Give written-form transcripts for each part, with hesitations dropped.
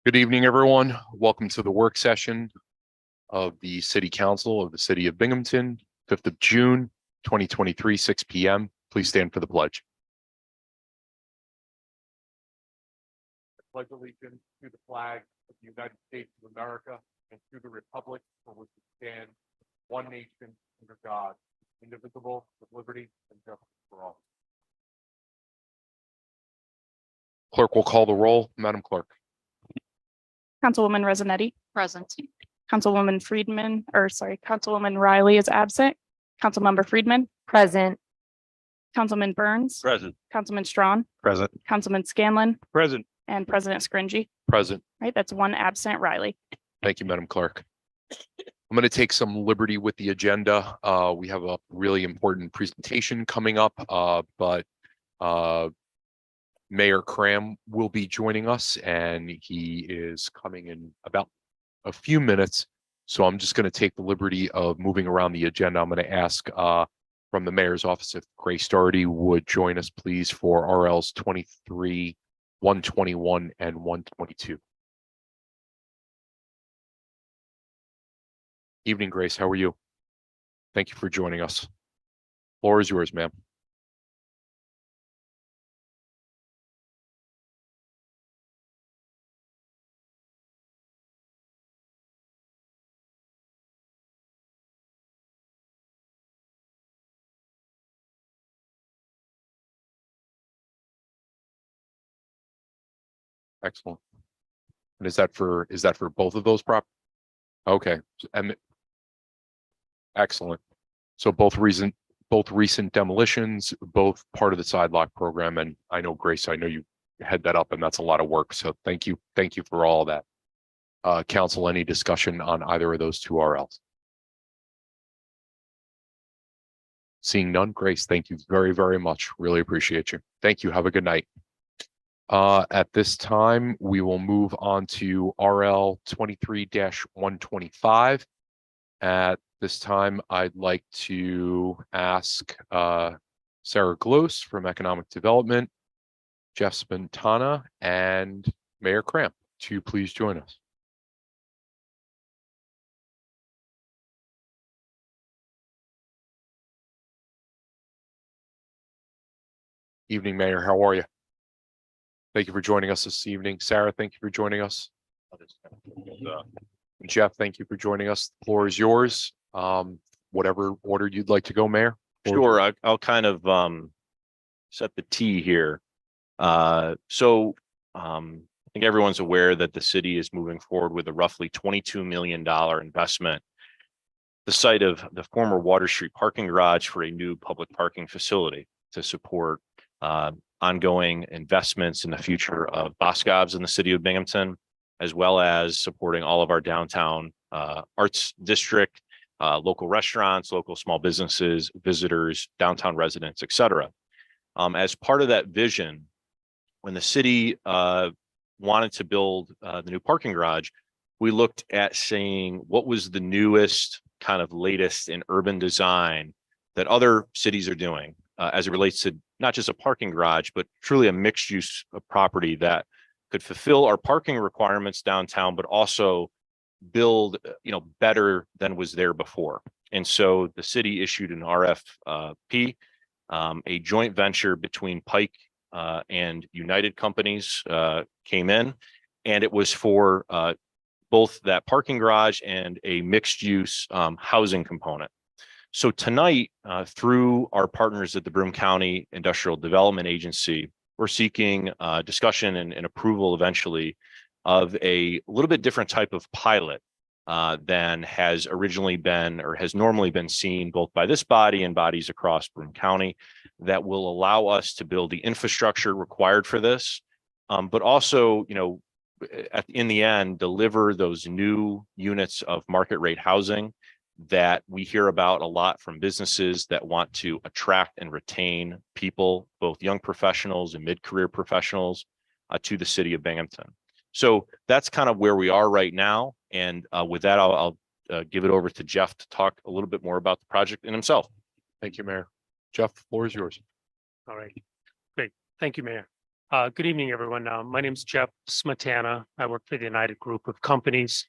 Good evening, everyone. Welcome to the work session of the City Council of the City of Binghamton, 5th of June, 2023, 6 p.m. Please stand for the pledge. I pledge allegiance to the flag of the United States of America and to the republic for which it stands, one nation, under God, indivisible, with liberty and justice for all. Clerk will call the roll. Madam Clerk. Councilwoman Rezanetti, Present. Councilwoman Councilwoman Riley is absent. Councilmember Friedman, Present. Councilman Burns, Present. Councilman Strawn, Present. Councilman Scanlon, Present. and President Scringy. Present. Right, that's one absent, Riley. Thank you, Madam Clerk. I'm going to take some liberty with the agenda. We have a really important presentation coming up, but Mayor Cram will be joining us, and he is coming in about a few minutes. So I'm just going to take the liberty of moving around the agenda. I'm going to ask from the mayor's office if Grace Doherty would join us, please, for RLs 23, 121, and 122. Evening, Grace. How are you? Thank you for joining us. Floor is yours, ma'am. Excellent. And is that for both of those prop? Okay, and excellent. So both recent demolitions, both part of the side lock program. And I know, Grace, I know you head that up, and that's a lot of work. So thank you for all of that. Council, any discussion on either of those two RLs? Seeing none, Grace, thank you very, very much. Really appreciate you. Thank you. Have a good night. At this time, we will move on to RL 23-125. At this time, I'd like to ask Sarah Gloss from Economic Development, Jeff Spintana, and Mayor Cramp to please join us. Evening, Mayor. How are you? Thank you for joining us this evening. Sarah, thank you for joining us. Jeff, thank you for joining us. The floor is yours. Whatever order you'd like to go, Mayor. Sure. I'll kind of set the T here. I think everyone's aware that the city is moving forward with a roughly $22 million investment, the site of the former Water Street parking garage, for a new public parking facility to support ongoing investments in the future of Boscov's in the city of Binghamton, as well as supporting all of our downtown arts district, local restaurants, local small businesses, visitors, downtown residents, etc. As part of that vision, when the city wanted to build the new parking garage, we looked at saying what was the newest, kind of latest in urban design that other cities are doing as it relates to not just a parking garage, but truly a mixed use of property that could fulfill our parking requirements downtown, but also build, better than was there before. And so the city issued an RFP, a joint venture between Pike and United Companies came in, and it was for both that parking garage and a mixed use housing component. So tonight, through our partners at the Broome County Industrial Development Agency, we're seeking discussion and approval eventually of a little bit different type of pilot than has originally been or has normally been seen both by this body and bodies across Broome County, that will allow us to build the infrastructure required for this, but also, in the end, deliver those new units of market rate housing that we hear about a lot from businesses that want to attract and retain people, both young professionals and mid-career professionals, to the city of Binghamton. So that's kind of where we are right now. And with that, I'll give it over to Jeff to talk a little bit more about the project and himself. Thank you, Mayor. Jeff, the floor is yours. All right, great. Thank you, Mayor. Good evening, everyone. My name is Jeff Smetana. I work for the United Group of Companies.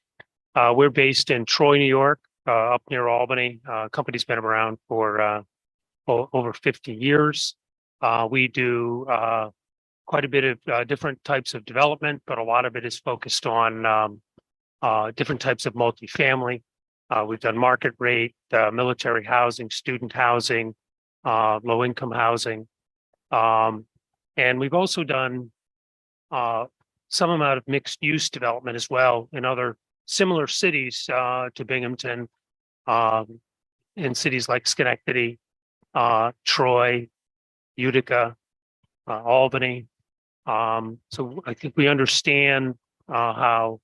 We're based in Troy, New York, up near Albany. Company's been around for over 50 years. We do quite a bit of different types of development, but a lot of it is focused on different types of multifamily. We've done market rate, military housing, student housing, low-income housing. And we've also done some amount of mixed use development as well in other similar cities to Binghamton, in cities like Schenectady, Troy, Utica, Albany. So I think we understand how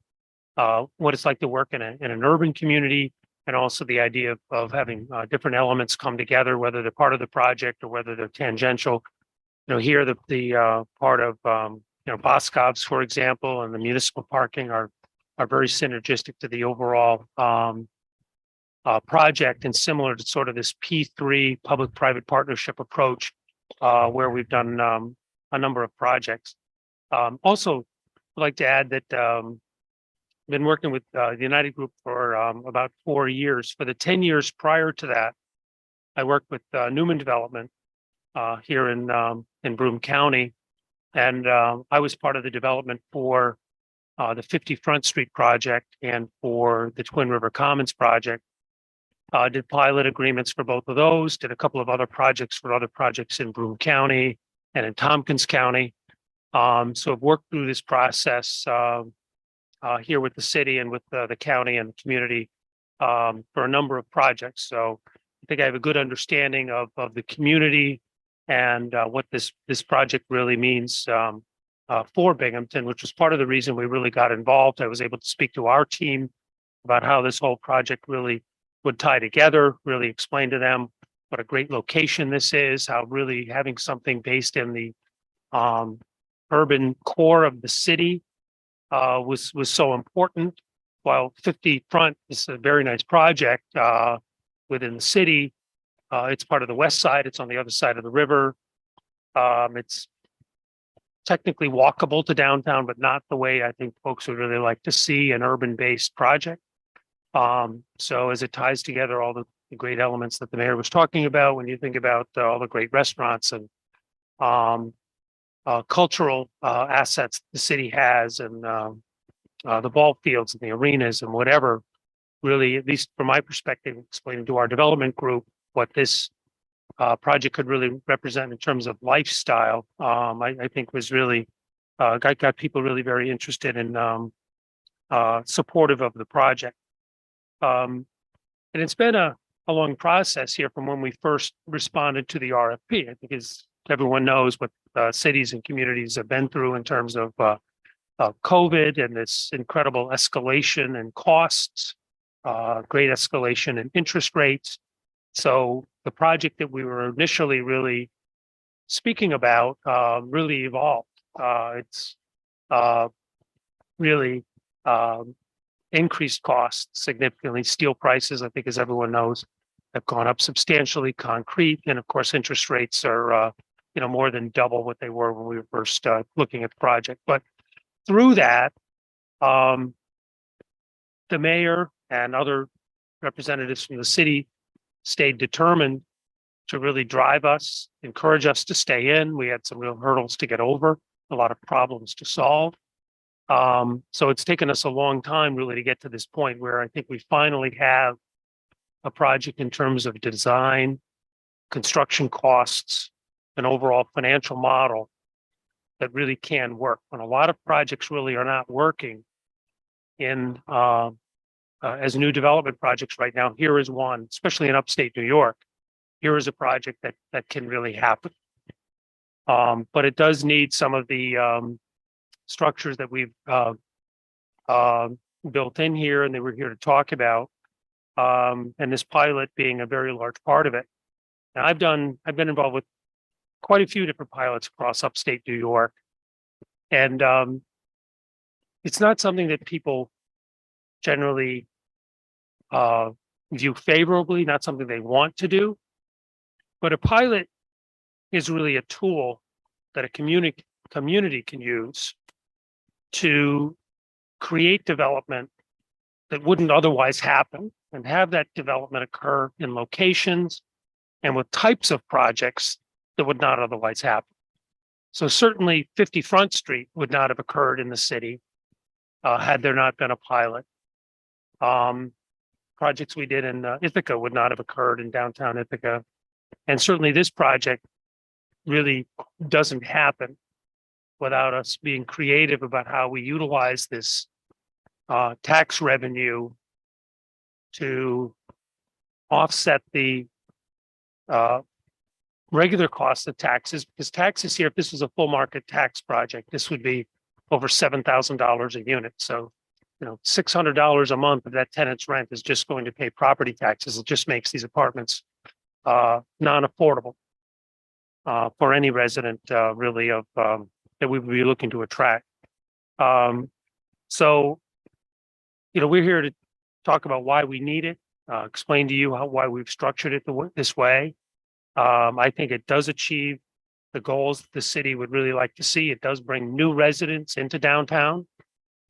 what it's like to work in an urban community, and also the idea of having different elements come together, whether they're part of the project or whether they're tangential. Here the part of Boscov's, for example, and the municipal parking are very synergistic to the overall project, and similar to sort of this P3 public-private partnership approach, where we've done a number of projects. Also, I'd like to add that I've been working with the United Group for about 4 years. For the 10 years prior to that, I worked with Newman Development here in Broome County, and I was part of the development for the 50 Front Street project and for the Twin River Commons project. Did pilot agreements for both of those, did a couple of other projects for other projects in Broome County and in Tompkins County. So I've worked through this process here with the city and with the county and the community for a number of projects. So I think I have a good understanding of the community and what this project really means for Binghamton, which was part of the reason we really got involved. I was able to speak to our team about how this whole project really would tie together, really explain to them what a great location this is, how really having something based in the urban core of the city was so important. While 50 Front is a very nice project within the city, it's part of the west side. It's on the other side of the river. It's technically walkable to downtown, but not the way I think folks would really like to see an urban-based project. So as it ties together all the great elements that the mayor was talking about, when you think about all the great restaurants and cultural assets the city has, and the ball fields and the arenas and whatever, really, at least from my perspective, explaining to our development group what this project could really represent in terms of lifestyle, I think was really got people really very interested and supportive of the project. And it's been a long process here from when we first responded to the RFP. I think as everyone knows what cities and communities have been through in terms of COVID and this incredible escalation in costs, great escalation in interest rates. So the project that we were initially really speaking about really evolved. It's really increased costs significantly. Steel prices, I think, as everyone knows, have gone up substantially. Concrete, and of course, interest rates are more than double what they were when we were first looking at the project. But through that, the mayor and other representatives from the city stayed determined to really drive us, encourage us to stay in. We had some real hurdles to get over, a lot of problems to solve. So it's taken us a long time really to get to this point where I think we finally have a project in terms of design, construction costs, an overall financial model that really can work. When a lot of projects really are not working in as new development projects right now, here is one, especially in upstate New York. Here is a project that can really happen. But it does need some of the structures that we've built in here and that we're here to talk about. And this pilot being a very large part of it. And I've been involved with quite a few different pilots across upstate New York. And it's not something that people generally view favorably, not something they want to do. But a pilot is really a tool that a community community can use to create development that wouldn't otherwise happen and have that development occur in locations and with types of projects that would not otherwise happen. So certainly 50 Front Street would not have occurred in the city had there not been a pilot. Projects we did in Ithaca would not have occurred in downtown Ithaca. And certainly this project really doesn't happen without us being creative about how we utilize this tax revenue to offset the regular costs of taxes, because taxes here, if this was a full market tax project, this would be over $7,000 a unit. So, $600 a month of that tenant's rent is just going to pay property taxes. It just makes these apartments non-affordable for any resident really of that we would be looking to attract. So, we're here to talk about why we need it, explain to you why we've structured it this way. I think it does achieve the goals the city would really like to see. It does bring new residents into downtown.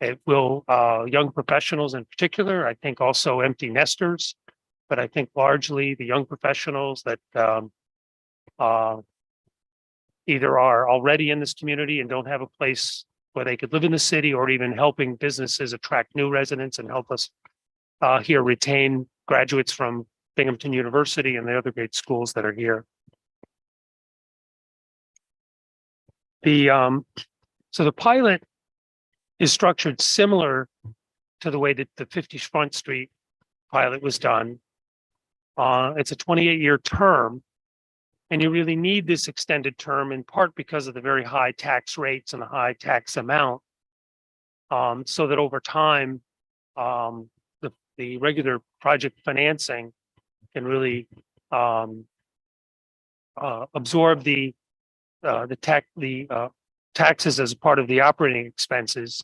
It will, young professionals in particular, I think also empty nesters, but I think largely the young professionals that either are already in this community and don't have a place where they could live in the city, or even helping businesses attract new residents and help us here retain graduates from Binghamton University and the other great schools that are here. So the pilot is structured similar to the way that the 50 Front Street pilot was done. It's a 28-year term, and you really need this extended term in part because of the very high tax rates and the high tax amount, so that over time, the regular project financing can really absorb the taxes as part of the operating expenses,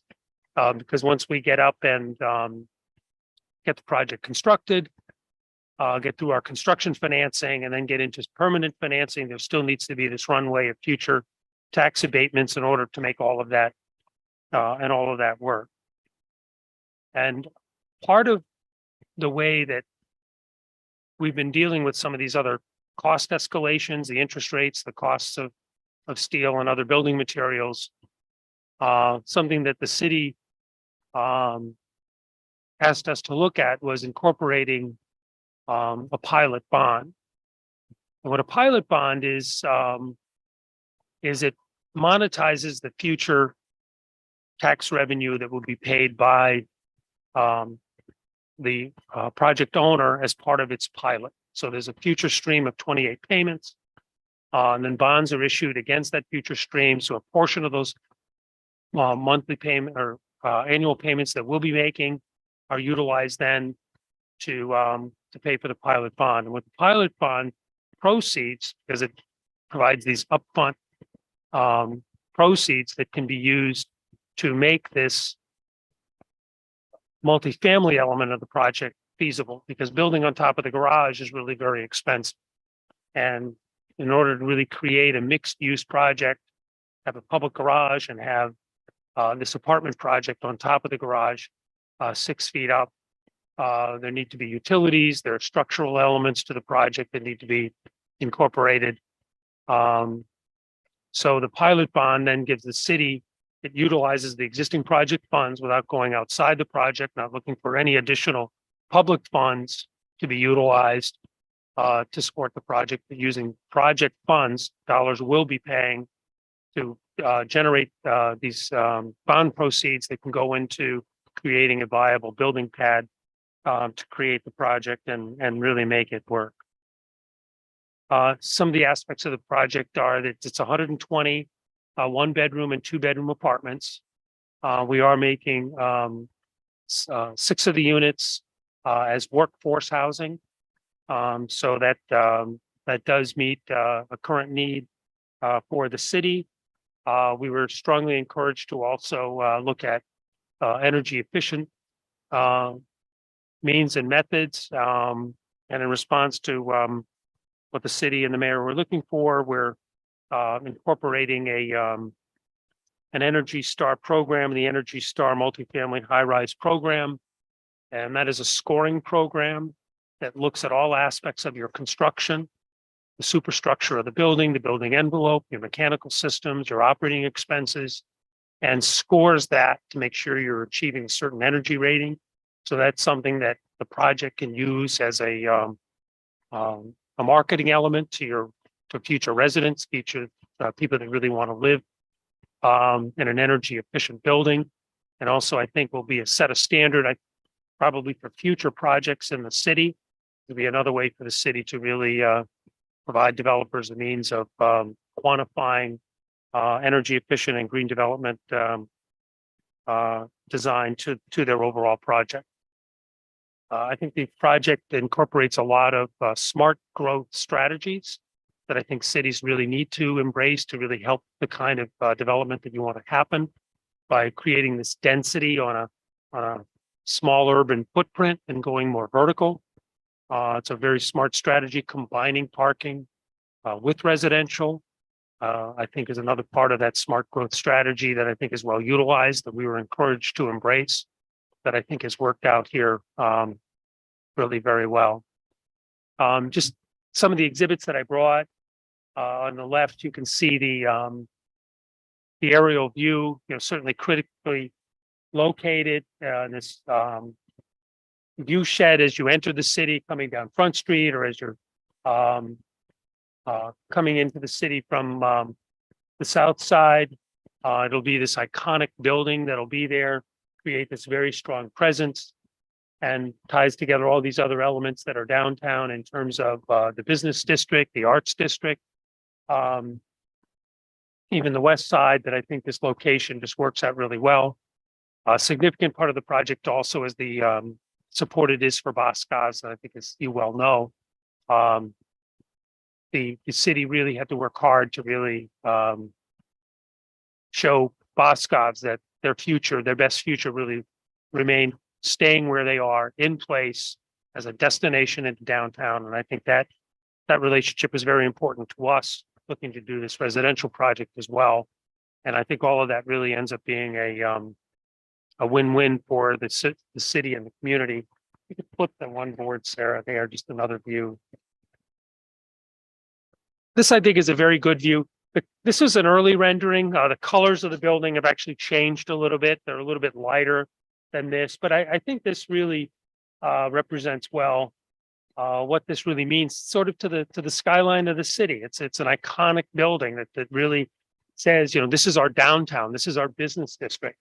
because once we get up and get the project constructed, get through our construction financing, and then get into permanent financing, there still needs to be this runway of future tax abatements in order to make all of that and all of that work. And part of the way that we've been dealing with some of these other cost escalations, the interest rates, the costs of steel and other building materials, something that the city asked us to look at was incorporating a pilot bond. And what a pilot bond is it monetizes the future tax revenue that will be paid by the project owner as part of its pilot. So there's a future stream of 28 payments, and then bonds are issued against that future stream. So a portion of those monthly payment or annual payments that we'll be making are utilized then to pay for the pilot bond. And with the pilot bond proceeds, because it provides these upfront proceeds that can be used to make this multifamily element of the project feasible, because building on top of the garage is really very expensive. And in order to really create a mixed use project, have a public garage and have this apartment project on top of the garage, 6 feet up, there need to be utilities, there are structural elements to the project that need to be incorporated. So the pilot bond then gives the city, it utilizes the existing project funds without going outside the project, not looking for any additional public funds to be utilized to support the project. Using project funds, dollars will be paying to generate these bond proceeds that can go into creating a viable building pad to create the project and really make it work. Some of the aspects of the project are that it's 120 1-bedroom and 2-bedroom apartments. We are making 6 of the units as workforce housing, so that that does meet a current need for the city. We were strongly encouraged to also look at energy efficient means and methods, and in response to what the city and the mayor were looking for, we're incorporating an Energy Star program, the Energy Star multifamily high-rise program. And that is a scoring program that looks at all aspects of your construction, the superstructure of the building envelope, your mechanical systems, your operating expenses, and scores that to make sure you're achieving a certain energy rating. So that's something that the project can use as a marketing element to future residents, future people that really want to live in an energy efficient building. And also, I think will be a set of standard, probably for future projects in the city. It'll be another way for the city to really provide developers a means of quantifying energy efficient and green development design to their overall project. I think the project incorporates a lot of smart growth strategies that I think cities really need to embrace to really help the kind of development that you want to happen by creating this density on a small urban footprint and going more vertical. It's a very smart strategy, combining parking with residential. I think is another part of that smart growth strategy that I think is well utilized, that we were encouraged to embrace, that I think has worked out here really very well. Just some of the exhibits that I brought. On the left, you can see the aerial view, certainly critically located in this view shed as you enter the city, coming down Front Street, or as you're coming into the city from the south side. It'll be this iconic building that'll be there, create this very strong presence, and ties together all these other elements that are downtown in terms of the business district, the arts district, even the west side, that I think this location just works out really well. A significant part of the project also is the support it is for Boscov's, and I think, as you well know, the city really had to work hard to really show Boscov's that their future, their best future, really remain staying where they are in place as a destination into downtown. And I think that relationship is very important to us looking to do this residential project as well. And I think all of that really ends up being a win-win for the city and the community. You could flip the one board, Sarah, there, just another view. This, I think, is a very good view. This is an early rendering. The colors of the building have actually changed a little bit. They're a little bit lighter than this, but I think this really represents well what this really means, sort of to the skyline of the city. It's an iconic building that really says, this is our downtown, this is our business district.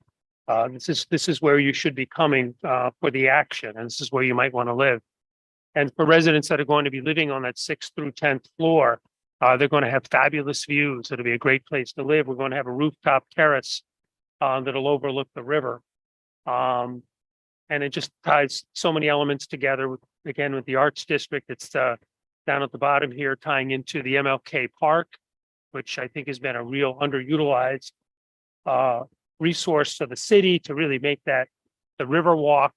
This is where you should be coming for the action, and this is where you might want to live. And for residents that are going to be living on that 6th through 10th floor, they're going to have fabulous views. It'll be a great place to live. We're going to have a rooftop terrace that'll overlook the river. And it just ties so many elements together with the arts district. It's down at the bottom here, tying into the MLK Park, which I think has been a real underutilized resource to the city to really make the river walk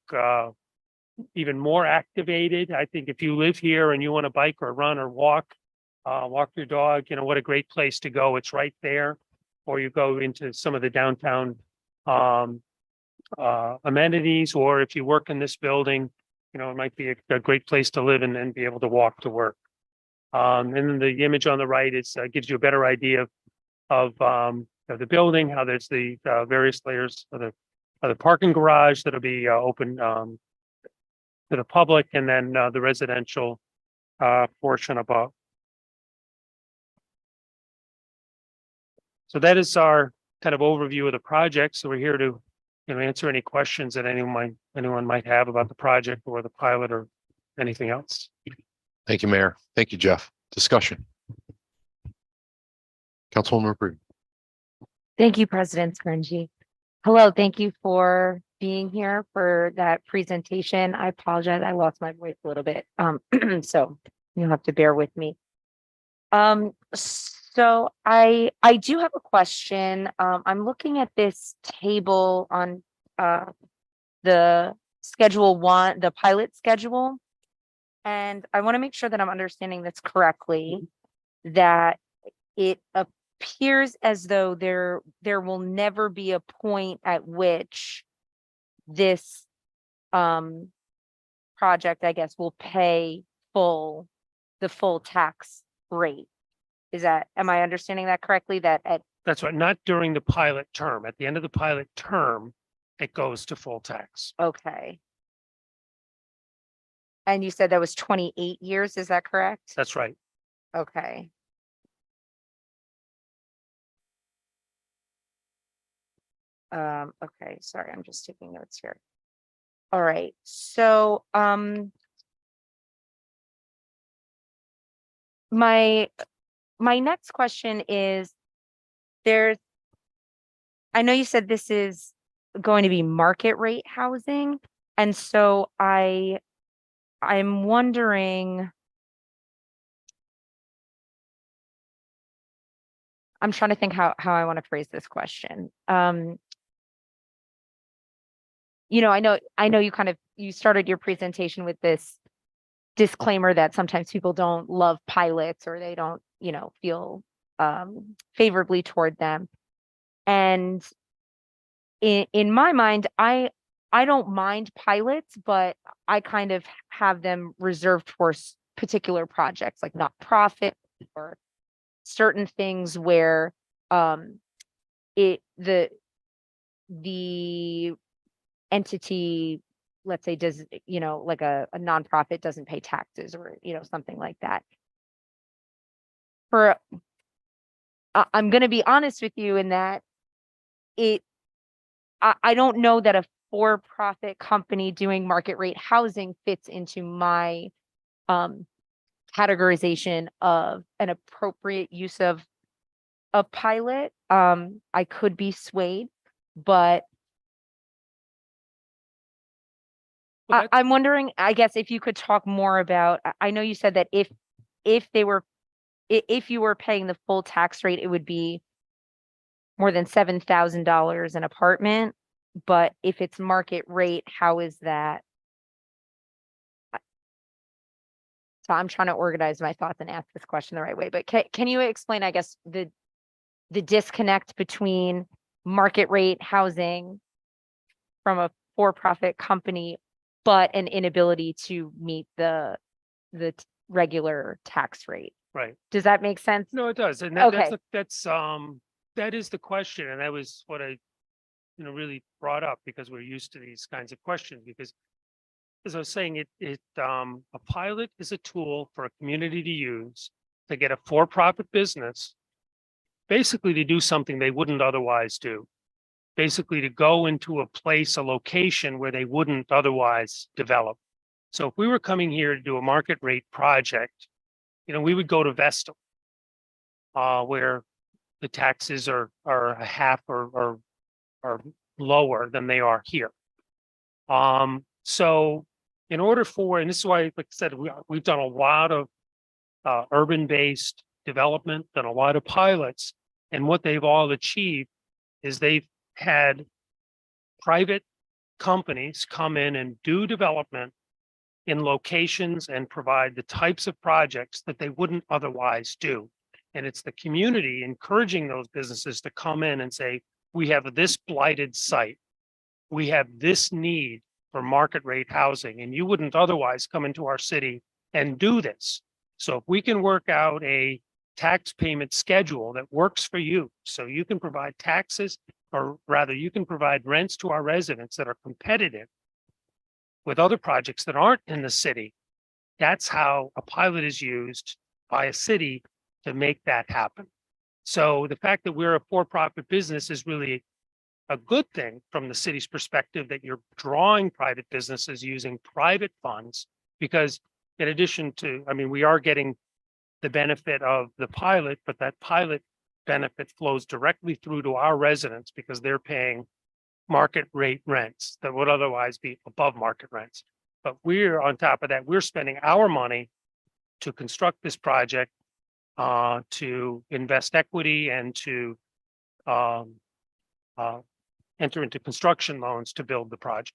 even more activated. I think if you live here and you want to bike or run or walk your dog, what a great place to go. It's right there. Or you go into some of the downtown amenities, or if you work in this building, it might be a great place to live and be able to walk to work. And then the image on the right gives you a better idea of the building, how there's the various layers of the parking garage that'll be open to the public, and then the residential portion above. So that is our kind of overview of the project. So we're here to answer any questions that anyone might have about the project or the pilot or anything else. Thank you, Mayor. Thank you, Jeff. Discussion. Councilwoman McBride. Thank you, President Scringy. Hello, thank you for being here for that presentation. I apologize, I lost my voice a little bit, so you'll have to bear with me. So I do have a question. I'm looking at this table on the Schedule 1, the pilot schedule, and I want to make sure that I'm understanding this correctly, that it appears as though there will never be a point at which this project, I guess, will pay the full tax rate. Am I understanding that correctly? That at, That's right, not during the pilot term. At the end of the pilot term, it goes to full tax. okay. And you said that was 28 years, is that correct? That's right. Okay. Okay, sorry, I'm just taking notes here. All right, so, my next question is, I know you said this is going to be market rate housing, and so I'm wondering. I'm trying to think how I want to phrase this question. You know, I know you started your presentation with this disclaimer that sometimes people don't love pilots or they don't, feel favorably toward them. And in my mind, I don't mind pilots, but I kind of have them reserved for particular projects like nonprofit or certain things where the entity, let's say, does, like a nonprofit doesn't pay taxes or, something like that. I'm going to be honest with you in that I don't know that a for-profit company doing market rate housing fits into my categorization of an appropriate use of a pilot. I could be swayed, but Well, that's- I'm wondering, I guess, if you could talk more about, I know you said that if you were paying the full tax rate, it would be more than $7,000 an apartment, but if it's market rate, how is that? So I'm trying to organize my thoughts and ask this question the right way, but can you explain, I guess, the disconnect between market rate housing from a for-profit company, but an inability to meet the regular tax rate? Right. Does that make sense? No, it does. And Okay. that is the question. And that was what I, really brought up because we're used to these kinds of questions because as I was saying, a pilot is a tool for a community to use to get a for-profit business basically to do something they wouldn't otherwise do. Basically to go into a place, a location where they wouldn't otherwise develop. So if we were coming here to do a market rate project, we would go to Vestal, where the taxes are a half or lower than they are here. So in order for, and this is why, like I said, we've done a lot of urban-based development, done a lot of pilots, and what they've all achieved is they've had private companies come in and do development in locations and provide the types of projects that they wouldn't otherwise do. And it's the community encouraging those businesses to come in and say, we have this blighted site. We have this need for market rate housing, and you wouldn't otherwise come into our city and do this. So if we can work out a tax payment schedule that works for you, so you can provide taxes, or rather you can provide rents to our residents that are competitive with other projects that aren't in the city, that's how a pilot is used by a city to make that happen. So the fact that we're a for-profit business is really a good thing from the city's perspective, that you're drawing private businesses using private funds, because in addition to, we are getting the benefit of the pilot, but that pilot benefit flows directly through to our residents because they're paying market rate rents that would otherwise be above market rents. But we're on top of that, we're spending our money to construct this project, to invest equity and to enter into construction loans to build the project.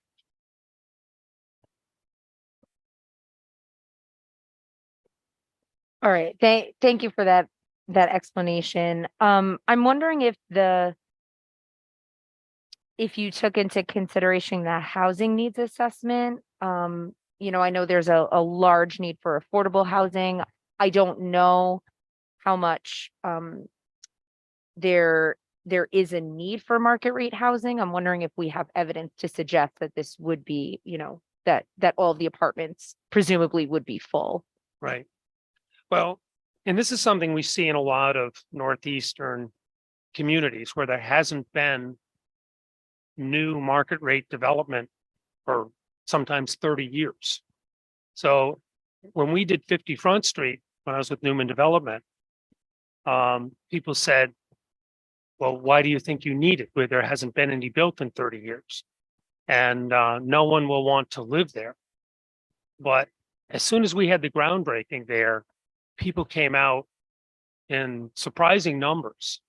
All right, thank you for that that explanation. I'm wondering if you took into consideration the housing needs assessment. I know there's a large need for affordable housing. I don't know how much there is a need for market rate housing. I'm wondering if we have evidence to suggest that this would be, that all of the apartments presumably would be full. Right. Well, and this is something we see in a lot of northeastern communities where there hasn't been new market rate development for sometimes 30 years. So when we did 50 Front Street, when I was with Newman Development, people said, well, why do you think you need it where there hasn't been any built in 30 years? And no one will want to live there. But as soon as we had the groundbreaking there, people came out in surprising numbers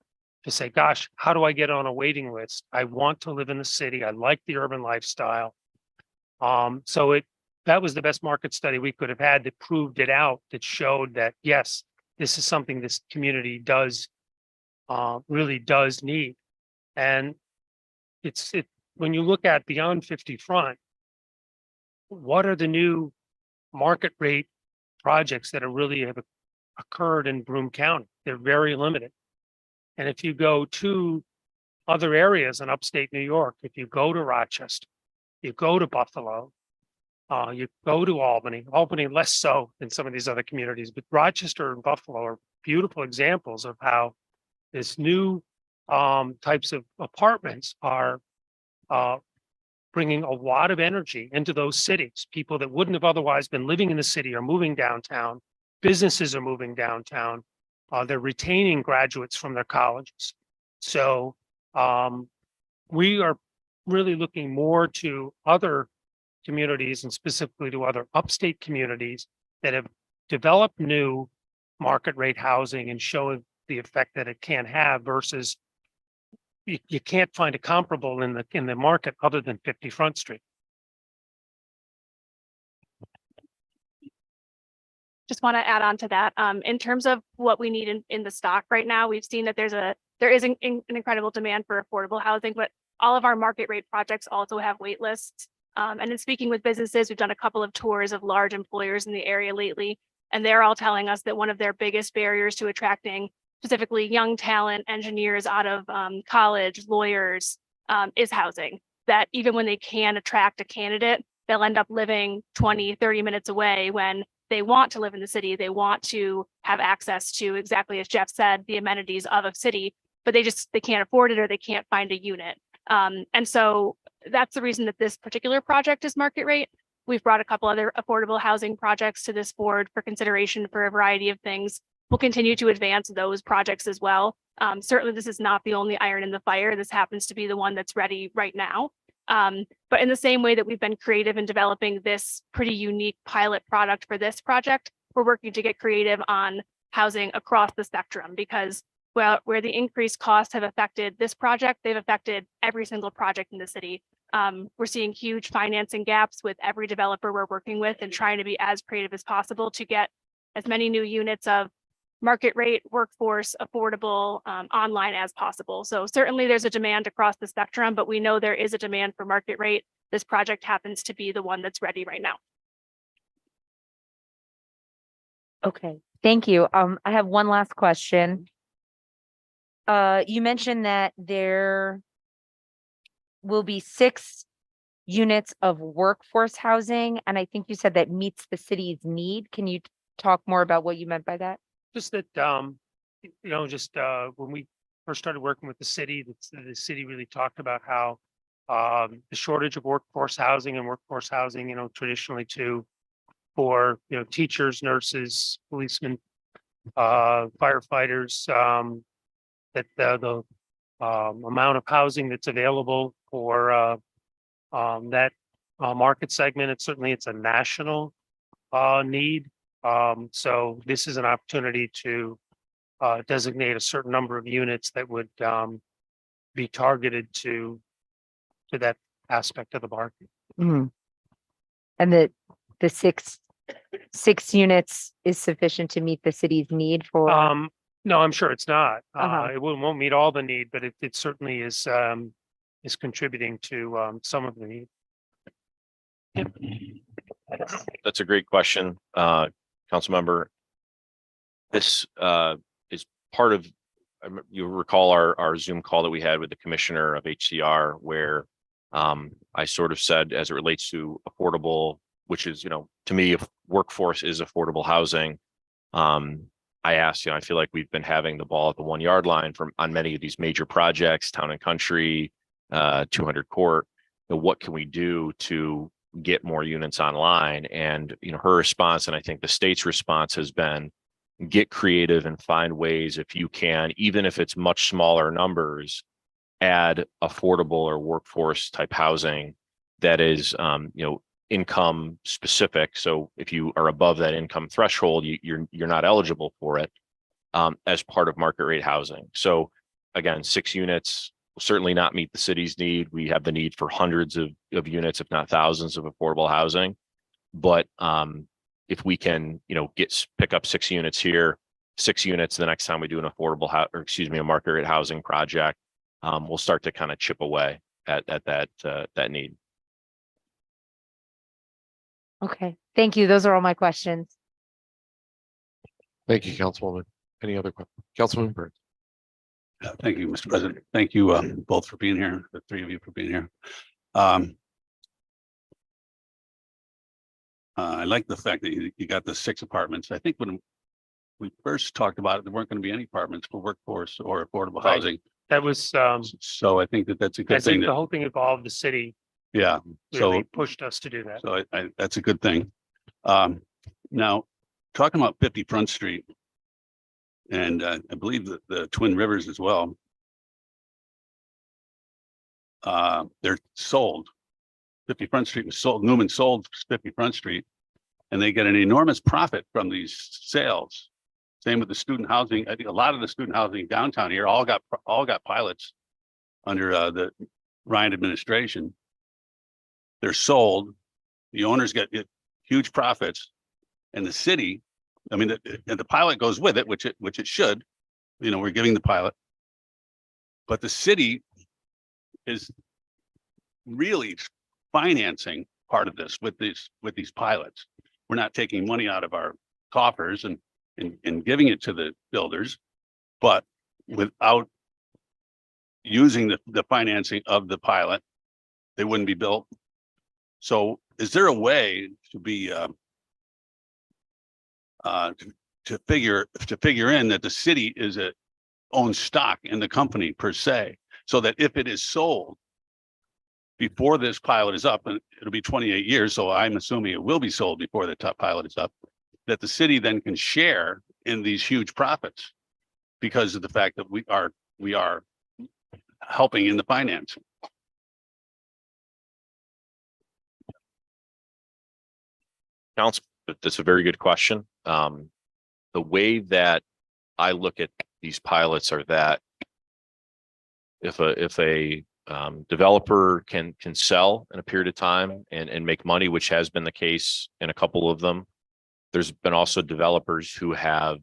to say, gosh, how do I get on a waiting list? I want to live in the city. I like the urban lifestyle. So that was the best market study we could have had that proved it out, that showed that, yes, this is something this community really does need. And when you look at beyond 50 Front, what are the new market rate projects that have occurred in Broome County? They're very limited. And if you go to other areas in upstate New York, if you go to Rochester, you go to Buffalo, you go to Albany less so than some of these other communities, but Rochester and Buffalo are beautiful examples of how this new types of apartments are bringing a lot of energy into those cities. People that wouldn't have otherwise been living in the city are moving downtown. Businesses are moving downtown. They're retaining graduates from their colleges. So we are really looking more to other communities and specifically to other upstate communities that have developed new market rate housing and showing the effect that it can have versus you can't find a comparable in the market other than 50 Front Street. Just want to add on to that. In terms of what we need in the stock right now, we've seen that there is an incredible demand for affordable housing, but all of our market rate projects also have wait lists. And in speaking with businesses, we've done a couple of tours of large employers in the area lately, and they're all telling us that one of their biggest barriers to attracting specifically young talent, engineers out of college, lawyers, is housing. That even when they can attract a candidate, they'll end up living 20, 30 minutes away when they want to live in the city. They want to have access to, exactly as Jeff said, the amenities of a city, but they can't afford it or they can't find a unit. And so that's the reason that this particular project is market rate. We've brought a couple other affordable housing projects to this board for consideration for a variety of things. We'll continue to advance those projects as well. Certainly, this is not the only iron in the fire. This happens to be the one that's ready right now. But in the same way that we've been creative in developing this pretty unique pilot product for this project, we're working to get creative on housing across the spectrum because where the increased costs have affected this project, they've affected every single project in the city. We're seeing huge financing gaps with every developer we're working with and trying to be as creative as possible to get as many new units of market rate, workforce, affordable, online as possible. So certainly there's a demand across the spectrum, but we know there is a demand for market rate. This project happens to be the one that's ready right now. Okay, thank you. I have one last question. You mentioned that there will be 6 units of workforce housing, and I think you said that meets the city's need. Can you talk more about what you meant by that? Just that, when we first started working with the city really talked about how the shortage of workforce housing, traditionally for teachers, nurses, policemen, firefighters, that the amount of housing that's available for that market segment, it's a national need. So this is an opportunity to designate a certain number of units that would be targeted to that aspect of the market. Mhm. And the six units is sufficient to meet the city's need for, No, I'm sure it's not. Uh-huh. It won't meet all the need, but it certainly is contributing to some of the need. That's a great question, council member. This is part of, you recall our Zoom call that we had with the commissioner of HCR, where I sort of said, as it relates to affordable, which is, to me, if workforce is affordable housing. I asked, I feel like we've been having the ball at the 1 yard line on many of these major projects, Town and Country, 200 Court. What can we do to get more units online? And, her response, and I think the state's response, has been get creative and find ways, if you can, even if it's much smaller numbers, add affordable or workforce type housing that is, income specific. So if you are above that income threshold, you're not eligible for it, as part of market rate housing. So again, 6 units will certainly not meet the city's need. We have the need for hundreds of units, if not thousands, of affordable housing. But if we can, pick up 6 units here, 6 units the next time we do an a market rate housing project, we'll start to kind of chip away at that need. Okay, thank you. Those are all my questions. Thank you, Councilwoman. Any other questions? Councilman Burns? Thank you, Mr. President. Thank you both for being here, the 3 of you for being here. I like the fact that you got the 6 apartments. I think when we first talked about it, there weren't going to be any apartments for workforce or affordable Right. housing. That was, So I think that's a good I think thing. the whole thing involved the city Yeah, really so pushed us to do that. so I that's a good thing. Now, talking about 50 Front Street, and I believe that the Twin Rivers as well. They're sold. 50 Front Street was sold. Newman sold 50 Front Street, and they get an enormous profit from these sales. Same with the student housing. I think a lot of the student housing downtown here all got pilots under the Ryan administration. They're sold. The owners get huge profits, and the city, I mean, the pilot goes with it, which it should. We're giving the pilot, but the city is really financing part of this with these pilots. We're not taking money out of our coffers and giving it to the builders, but without using the financing of the pilot, they wouldn't be built. So is there a way to be to figure in that the city is owns stock in the company per se, so that if it is sold before this pilot is up, and it'll be 28 years, so I'm assuming it will be sold before the top pilot is up, that the city then can share in these huge profits because of the fact that we are helping in the financing. Council, that's a very good question. The way that I look at these pilots are that if a developer can sell in a period of time and make money, which has been the case in a couple of them, there's been also developers who have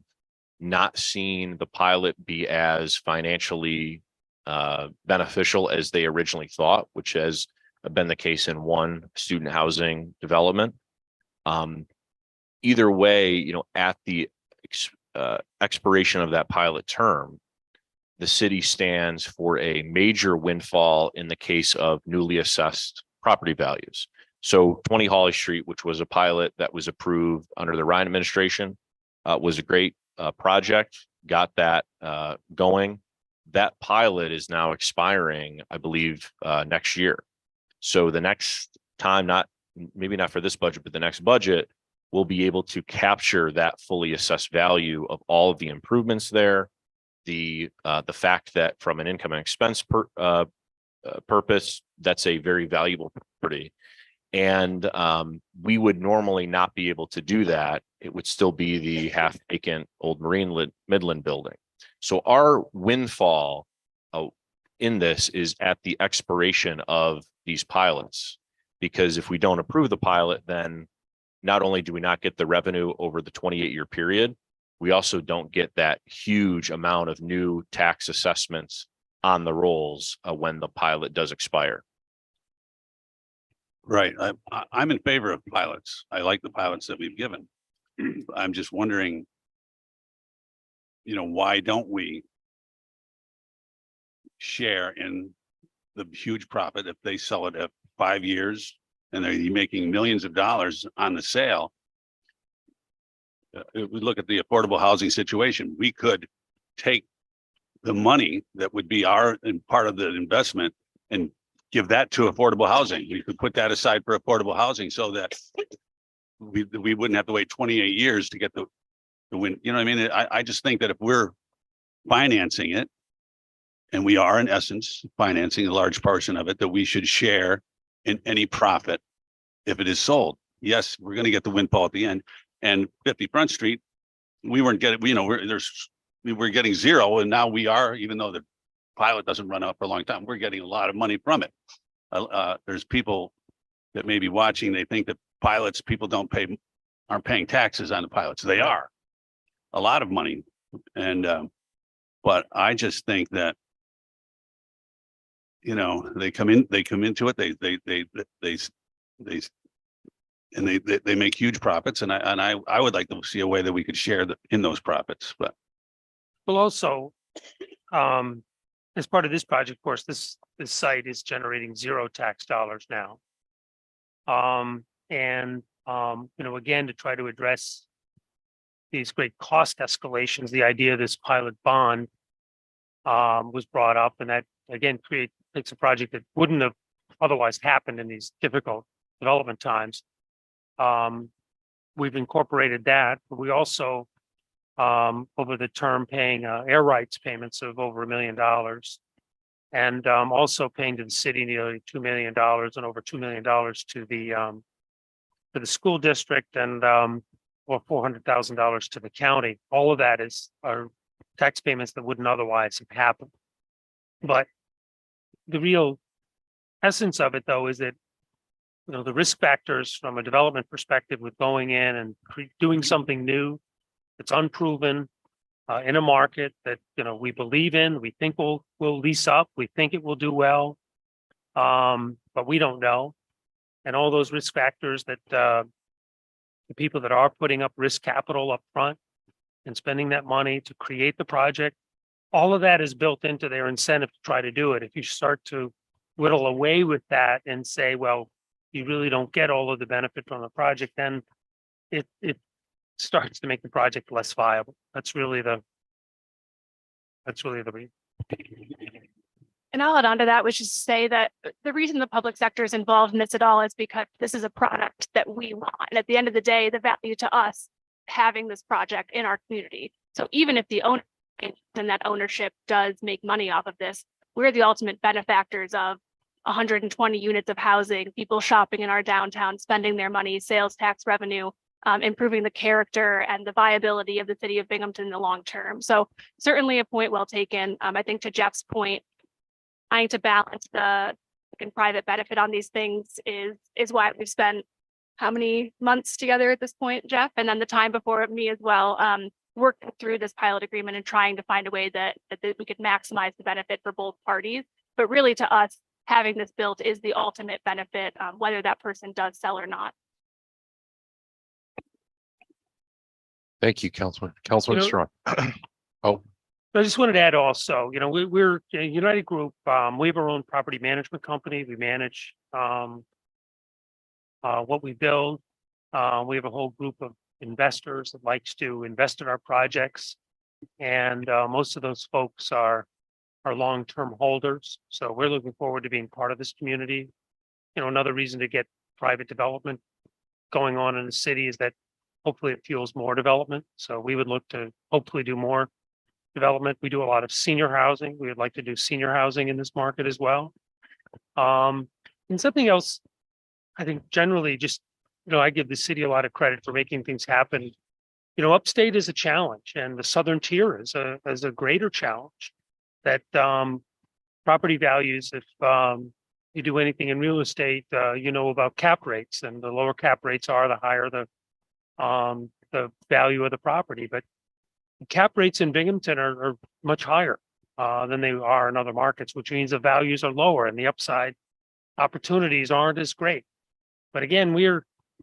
not seen the pilot be as financially beneficial as they originally thought, which has been the case in one student housing development. Either way, at the expiration of that pilot term, the city stands for a major windfall in the case of newly assessed property values. So 20 Holly Street, which was a pilot that was approved under the Ryan administration, was a great project, got that going. That pilot is now expiring, I believe, next year. So the next time, maybe not for this budget, but the next budget, we'll be able to capture that fully assessed value of all of the improvements there. The fact that from an income and expense purpose, that's a very valuable property. And we would normally not be able to do that. It would still be the half vacant old Marine Midland building. So our windfall in this is at the expiration of these pilots, because if we don't approve the pilot, then not only do we not get the revenue over the 28-year period, we also don't get that huge amount of new tax assessments on the rolls when the pilot does expire. Right. I'm in favor of pilots. I like the pilots that we've given. I'm just wondering, why don't we share in the huge profit if they sell it at 5 years and they're making millions of dollars on the sale? If we look at the affordable housing situation, we could take the money that would be our and part of the investment and give that to affordable housing. We could put that aside for affordable housing so that we wouldn't have to wait 28 years to get the win. You know what I mean? I just think that if we're financing it, and we are in essence financing a large portion of it, that we should share in any profit if it is sold. Yes, we're going to get the windfall at the end. And 50 Front Street, we weren't getting, we were getting zero, and now we are, even though the pilot doesn't run out for a long time, we're getting a lot of money from it. There's people that may be watching, they think that pilots, people aren't paying taxes on the pilots. They are a lot of money. And, but I just think that, they come into it, they make huge profits. And I would like to see a way that we could share in those profits, but. Well, also, as part of this project, of course, this site is generating zero tax dollars now. Again, to try to address these great cost escalations, the idea of this pilot bond was brought up, and that again takes a project that wouldn't have otherwise happened in these difficult development times. We've incorporated that, but we also over the term paying air rights payments of over $1 million, and also paying to the city nearly $2 million and over $2 million to the school district, and or $400,000 to the county. All of that are tax payments that wouldn't otherwise have happened. But the real essence of it, though, is that the risk factors from a development perspective with going in and doing something new that's unproven in a market that we believe in, we think will lease up, we think it will do well, but we don't know. And all those risk factors that the people that are putting up risk capital up front and spending that money to create the project, all of that is built into their incentive to try to do it. If you start to whittle away with that and say, well, you really don't get all of the benefit from the project, then it starts to make the project less viable. That's really the reason. And I'll add on to that, which is to say that the reason the public sector is involved in this at all is because this is a product that we want. And at the end of the day, the value to us having this project in our community. So even if the owner and that ownership does make money off of this, we're the ultimate benefactors of 120 units of housing, people shopping in our downtown, spending their money, sales tax revenue, improving the character and the viability of the city of Binghamton in the long term. So certainly a point well taken. I think to Jeff's point, trying to balance the private benefit on these things is why we've spent how many months together at this point, Jeff, and then the time before me as well, working through this pilot agreement and trying to find a way that we could maximize the benefit for both parties. But really, to us, having this built is the ultimate benefit, whether that person does sell or not. Thank you, Councilman Strong. Oh, I just wanted to add also, we're a United Group. We have our own property management company. We manage what we build. We have a whole group of investors that likes to invest in our projects, and most of those folks are long-term holders. So we're looking forward to being part of this community. Another reason to get private development going on in the city is that hopefully it fuels more development. So we would look to hopefully do more development. We do a lot of senior housing. We would like to do senior housing in this market as well. And something else, I think generally just, I give the city a lot of credit for making things happen. Upstate is a challenge, and the southern tier is a greater challenge. That property values, if you do anything in real estate, about cap rates, and the lower cap rates are, the higher the value of the property. But cap rates in Binghamton are much higher than they are in other markets, which means the values are lower and the upside opportunities aren't as great. But again,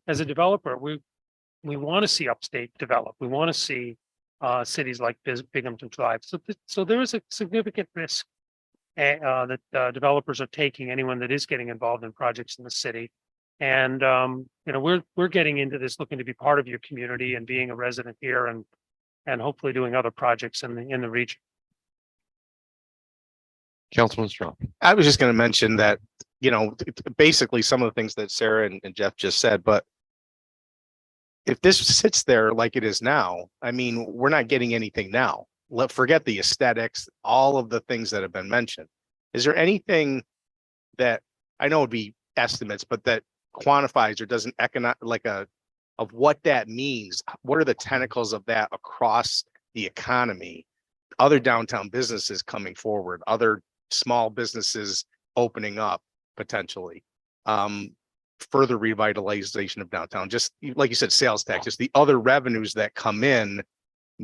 as a developer, we want to see upstate develop. We want to see cities like Binghamton thrive. So there is a significant risk that developers are taking, anyone that is getting involved in projects in the city. And we're getting into this looking to be part of your community and being a resident here and hopefully doing other projects in the region. Councilman Strong. I was just going to mention that, basically some of the things that Sarah and Jeff just said, but if this sits there like it is now, I mean, we're not getting anything now. Forget the aesthetics, all of the things that have been mentioned. Is there anything that, I know it'd be estimates, but that quantifies or doesn't of what that means? What are the tentacles of that across the economy? Other downtown businesses coming forward, other small businesses opening up potentially, further revitalization of downtown, just like you said, sales tax, just the other revenues that come in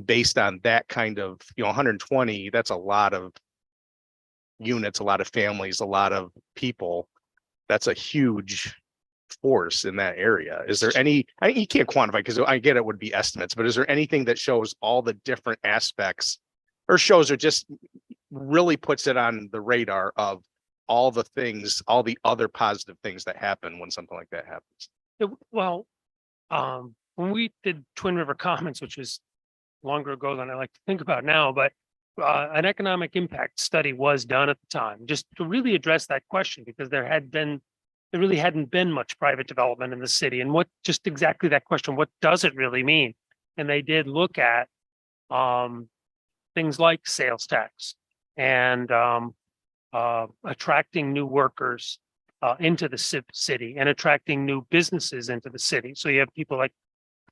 based on that kind of, 120, that's a lot of units, a lot of families, a lot of people. That's a huge force in that area. Is there any, you can't quantify because I get it would be estimates, but is there anything that shows all the different aspects or shows or just really puts it on the radar of all the things, all the other positive things that happen when something like that happens? When we did Twin River Commons, which was longer ago than I like to think about now, but an economic impact study was done at the time just to really address that question, because there really hadn't been much private development in the city. And just exactly that question, what does it really mean? And they did look at things like sales tax and attracting new workers into the city and attracting new businesses into the city. So you have people like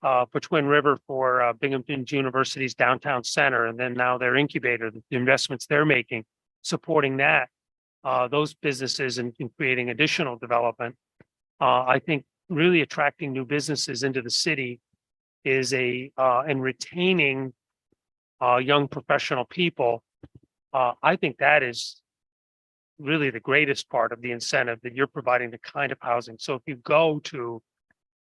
for Twin River, for Binghamton University's downtown center, and then now their incubator, the investments they're making, supporting that, those businesses and creating additional development. I think really attracting new businesses into the city is and retaining young professional people. I think that is really the greatest part of the incentive, that you're providing the kind of housing. So if you go to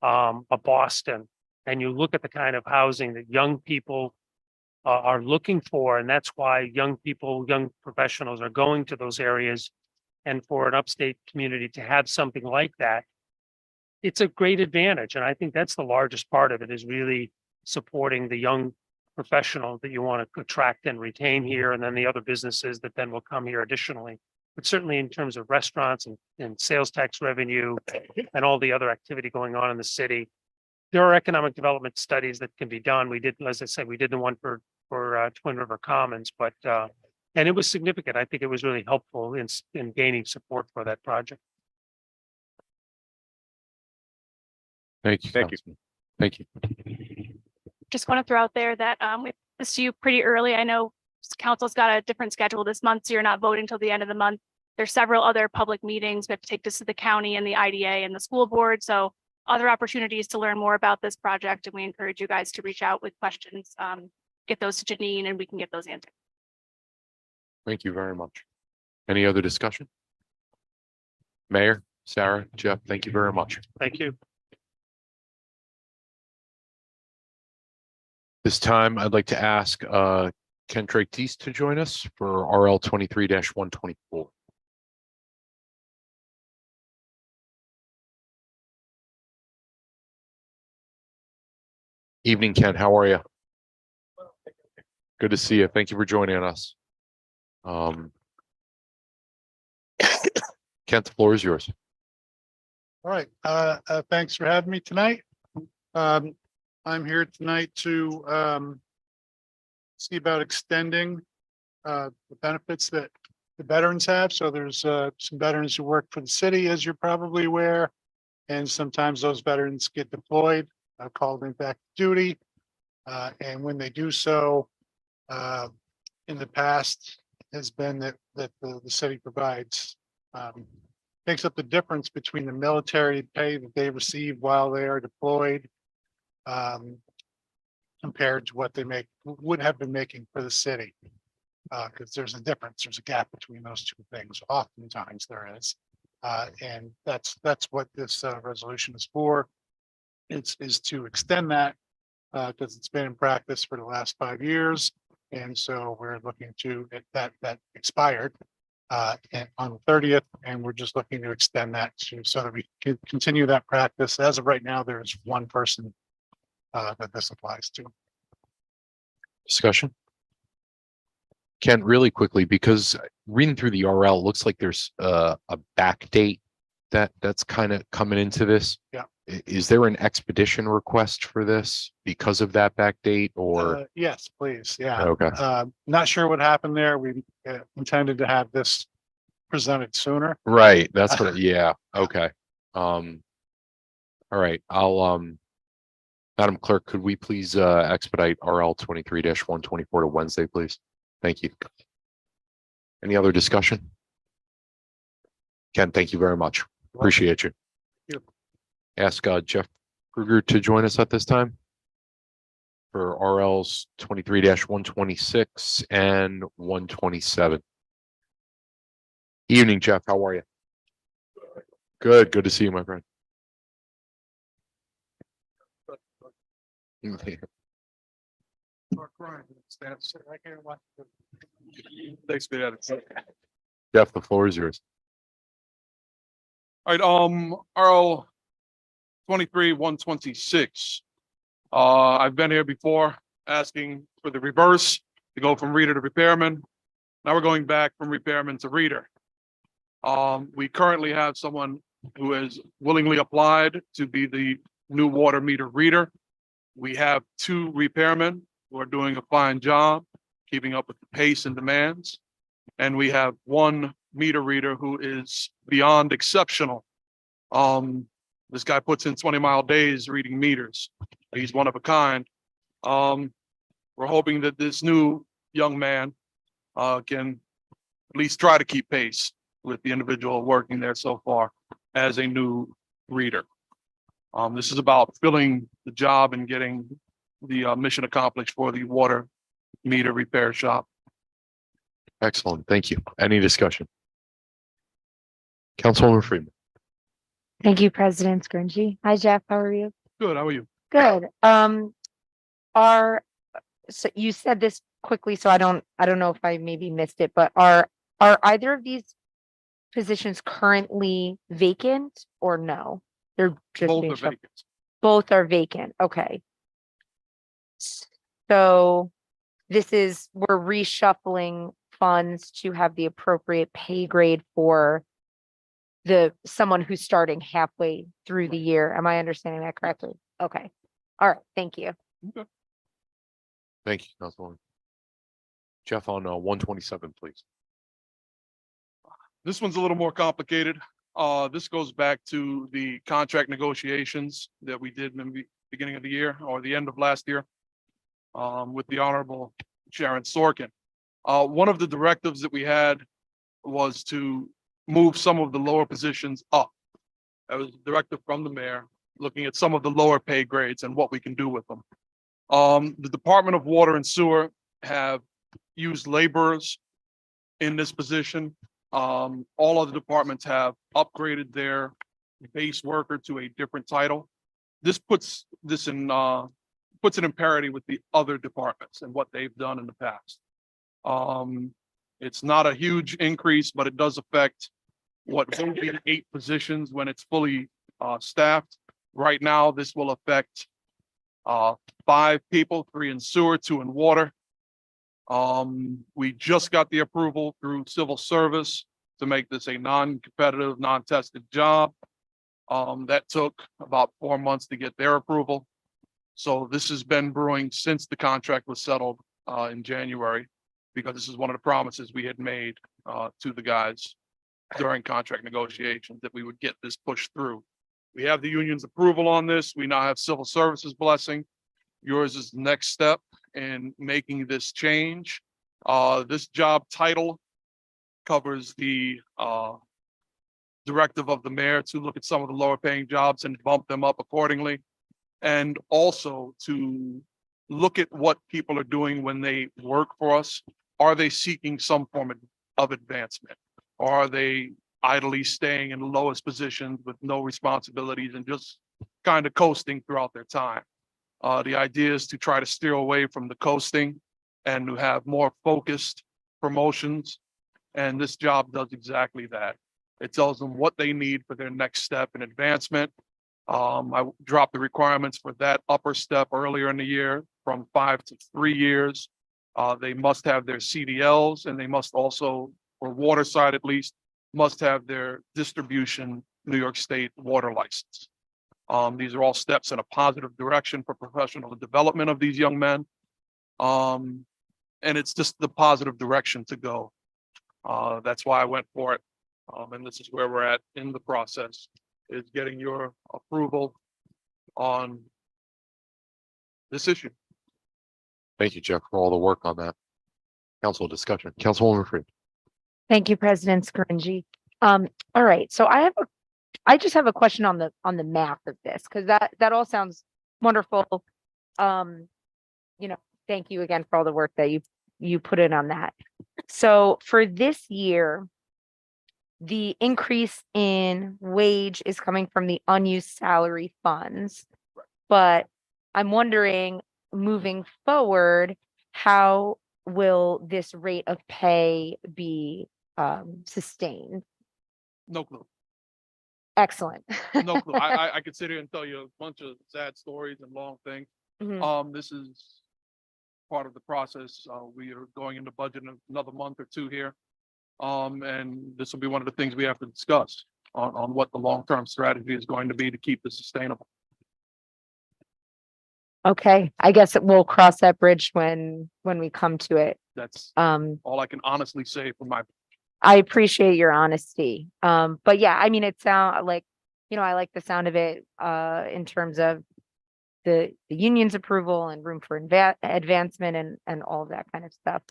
a Boston and you look at the kind of housing that young people are looking for, and that's why young professionals are going to those areas, and for an upstate community to have something like that, it's a great advantage. And I think that's the largest part of it, is really supporting the young professional that you want to attract and retain here, and then the other businesses that then will come here additionally. But certainly in terms of restaurants and sales tax revenue and all the other activity going on in the city, there are economic development studies that can be done. We did, as I said, we did the one for Twin River Commons, but and it was significant. I think it was really helpful in gaining support for that project. Thank you. Thank you. Councilman. Thank you. Just want to throw out there that we this to you pretty early. I know council's got a different schedule this month, so you're not voting till the end of the month. There's several other public meetings. We have to take this to the county and the IDA and the school board. So other opportunities to learn more about this project, and we encourage you guys to reach out with questions. Get those to Janine and we can get those answered. Thank you very much. Any other discussion? Mayor, Sarah, Jeff, thank you very much. Thank you. This time, I'd like to ask Ken Tractis to join us for RL 23-124. Evening, Ken. How are you? Good to see you. Thank you for joining us. Kent, the floor is yours. All right, thanks for having me tonight. I'm here tonight to see about extending the benefits that the veterans have. So there's some veterans who work for the city, as you're probably aware, and sometimes those veterans get deployed, called in back to duty, and when they do so, in the past has been that the city provides. Makes up the difference between the military pay that they receive while they are deployed, compared to what they would have been making for the city. Because there's a difference, there's a gap between those two things, oftentimes there is. And that's what this resolution is for. Is to extend that, because it's been in practice for the last 5 years. And so we're looking to, that expired and on the 30th, and we're just looking to extend that so that we can continue that practice. As of right now, there's one person that this applies to. Discussion? Ken, really quickly, because reading through the RL, it looks like there's a back date that's kind of coming into this. Yeah. Is there an expedition request for this because of that back date or? Yes, please, yeah. Okay, Not sure what happened there. We intended to have this presented sooner. right, that's what, yeah, okay. All right, Madam Clerk, could we please expedite RL 23-124 to Wednesday, please? Thank you. Any other discussion? Ken, thank you very much. Appreciate you. Thank Ask Jeff Kruger to join us at this time for RLs 23-126 and 127. Evening, Jeff. How are you? Good. Good to see you, my friend. Thanks, man. Jeff, the floor is yours. All right, RL 23-126. I've been here before asking for the reverse to go from reader to repairman. Now we're going back from repairman to reader. We currently have someone who has willingly applied to be the new water meter reader. We have 2 repairmen who are doing a fine job, keeping up with the pace and demands. And we have 1 meter reader who is beyond exceptional. This guy puts in 20-mile days reading meters. He's one of a kind. We're hoping that this new young man can at least try to keep pace with the individual working there so far as a new reader. This is about filling the job and getting the mission accomplished for the water meter repair shop. Excellent. Thank you. Any discussion? Councilwoman Freeman. Thank you, President Scringy. Hi, Jeff. How are you? Good, how are you? Good. So you said this quickly, so I don't know if I maybe missed it, but are either of these positions currently vacant or no? They're just Both being are shuffled. vacant. Both are vacant. Okay. So we're reshuffling funds to have the appropriate pay grade for someone who's starting halfway through the year. Am I understanding that correctly? Okay. All right. Thank you. Thank you, Councilwoman. Jeff on 127, please. This one's a little more complicated. This goes back to the contract negotiations that we did in the beginning of the year or the end of last year with the Honorable Sharon Sorkin. One of the directives that we had was to move some of the lower positions up. That was a directive from the mayor, looking at some of the lower pay grades and what we can do with them. The Department of Water and Sewer have used laborers in this position. All other departments have upgraded their base worker to a different title. This puts this in puts it in parity with the other departments and what they've done in the past. It's not a huge increase, but it does affect what will be 8 positions when it's fully staffed. Right now, this will affect 5 people, 3 in sewer, 2 in water. We just got the approval through civil service to make this a non-competitive, non-tested job. That took about 4 months to get their approval. So this has been brewing since the contract was settled in January, because this is one of the promises we had made to the guys during contract negotiations, that we would get this pushed through. We have the union's approval on this. We now have civil services blessing. Yours is the next step in making this change. This job title covers the directive of the mayor to look at some of the lower paying jobs and bump them up accordingly. And also to look at what people are doing when they work for us. Are they seeking some form of advancement? Or are they idly staying in the lowest positions with no responsibilities and just kind of coasting throughout their time? The idea is to try to steer away from the coasting and to have more focused promotions. And this job does exactly that. It tells them what they need for their next step in advancement. I dropped the requirements for that upper step earlier in the year from 5 to 3 years. They must have their CDLs, and they must also, for water side at least, must have their distribution New York State water license. These are all steps in a positive direction for professional development of these young men. And it's just the positive direction to go. That's why I went for it. And this is where we're at in the process, is getting your approval on this issue. Thank you, Jeff, for all the work on that. Council discussion. Councilwoman Freeman. Thank you, President Scaringi. All right, so I just have a question on the math of this, because that all sounds wonderful. Thank you again for all the work that you put in on that. So for this year, the increase in wage is coming from the unused salary funds. But I'm wondering, moving forward, how will this rate of pay be sustained? No clue. Excellent. No clue. I could sit here and tell you a bunch of sad stories and long things. Mhm. This is part of the process. We are going into budget in another month or two here. And this will be one of the things we have to discuss on what the long-term strategy is going to be to keep this sustainable. Okay, I guess we'll cross that bridge when we come to it. That's Um, all I can honestly say from my, I appreciate your honesty. But yeah, I mean, it sound like, I like the sound of it, in terms of the union's approval and room for advancement and all of that kind of stuff.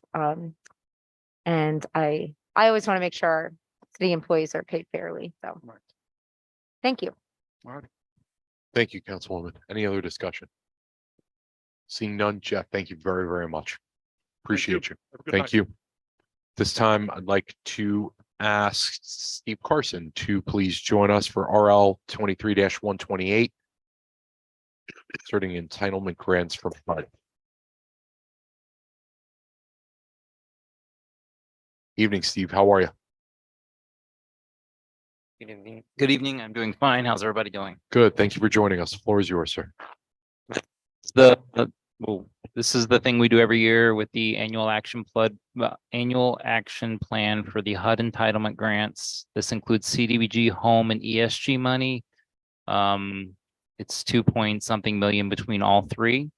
And I always want to make sure our city employees are paid fairly, so. Right. Thank you. all right. Thank you, Councilwoman. Any other discussion? Seeing none, Jeff, thank you very, very much. Appreciate you. Have a good Thank night. you. This time, I'd like to ask Steve Carson to please join us for RL 23-128. Inserting entitlement grants from HUD. Evening, Steve. How are you? Good evening. Good evening. I'm doing fine. How's everybody doing? Good. Thank you for joining us. The floor is yours, sir. Well, this is the thing we do every year with the annual action plan for the HUD entitlement grants. This includes CDBG, home, and ESG money. It's 2 million between all three.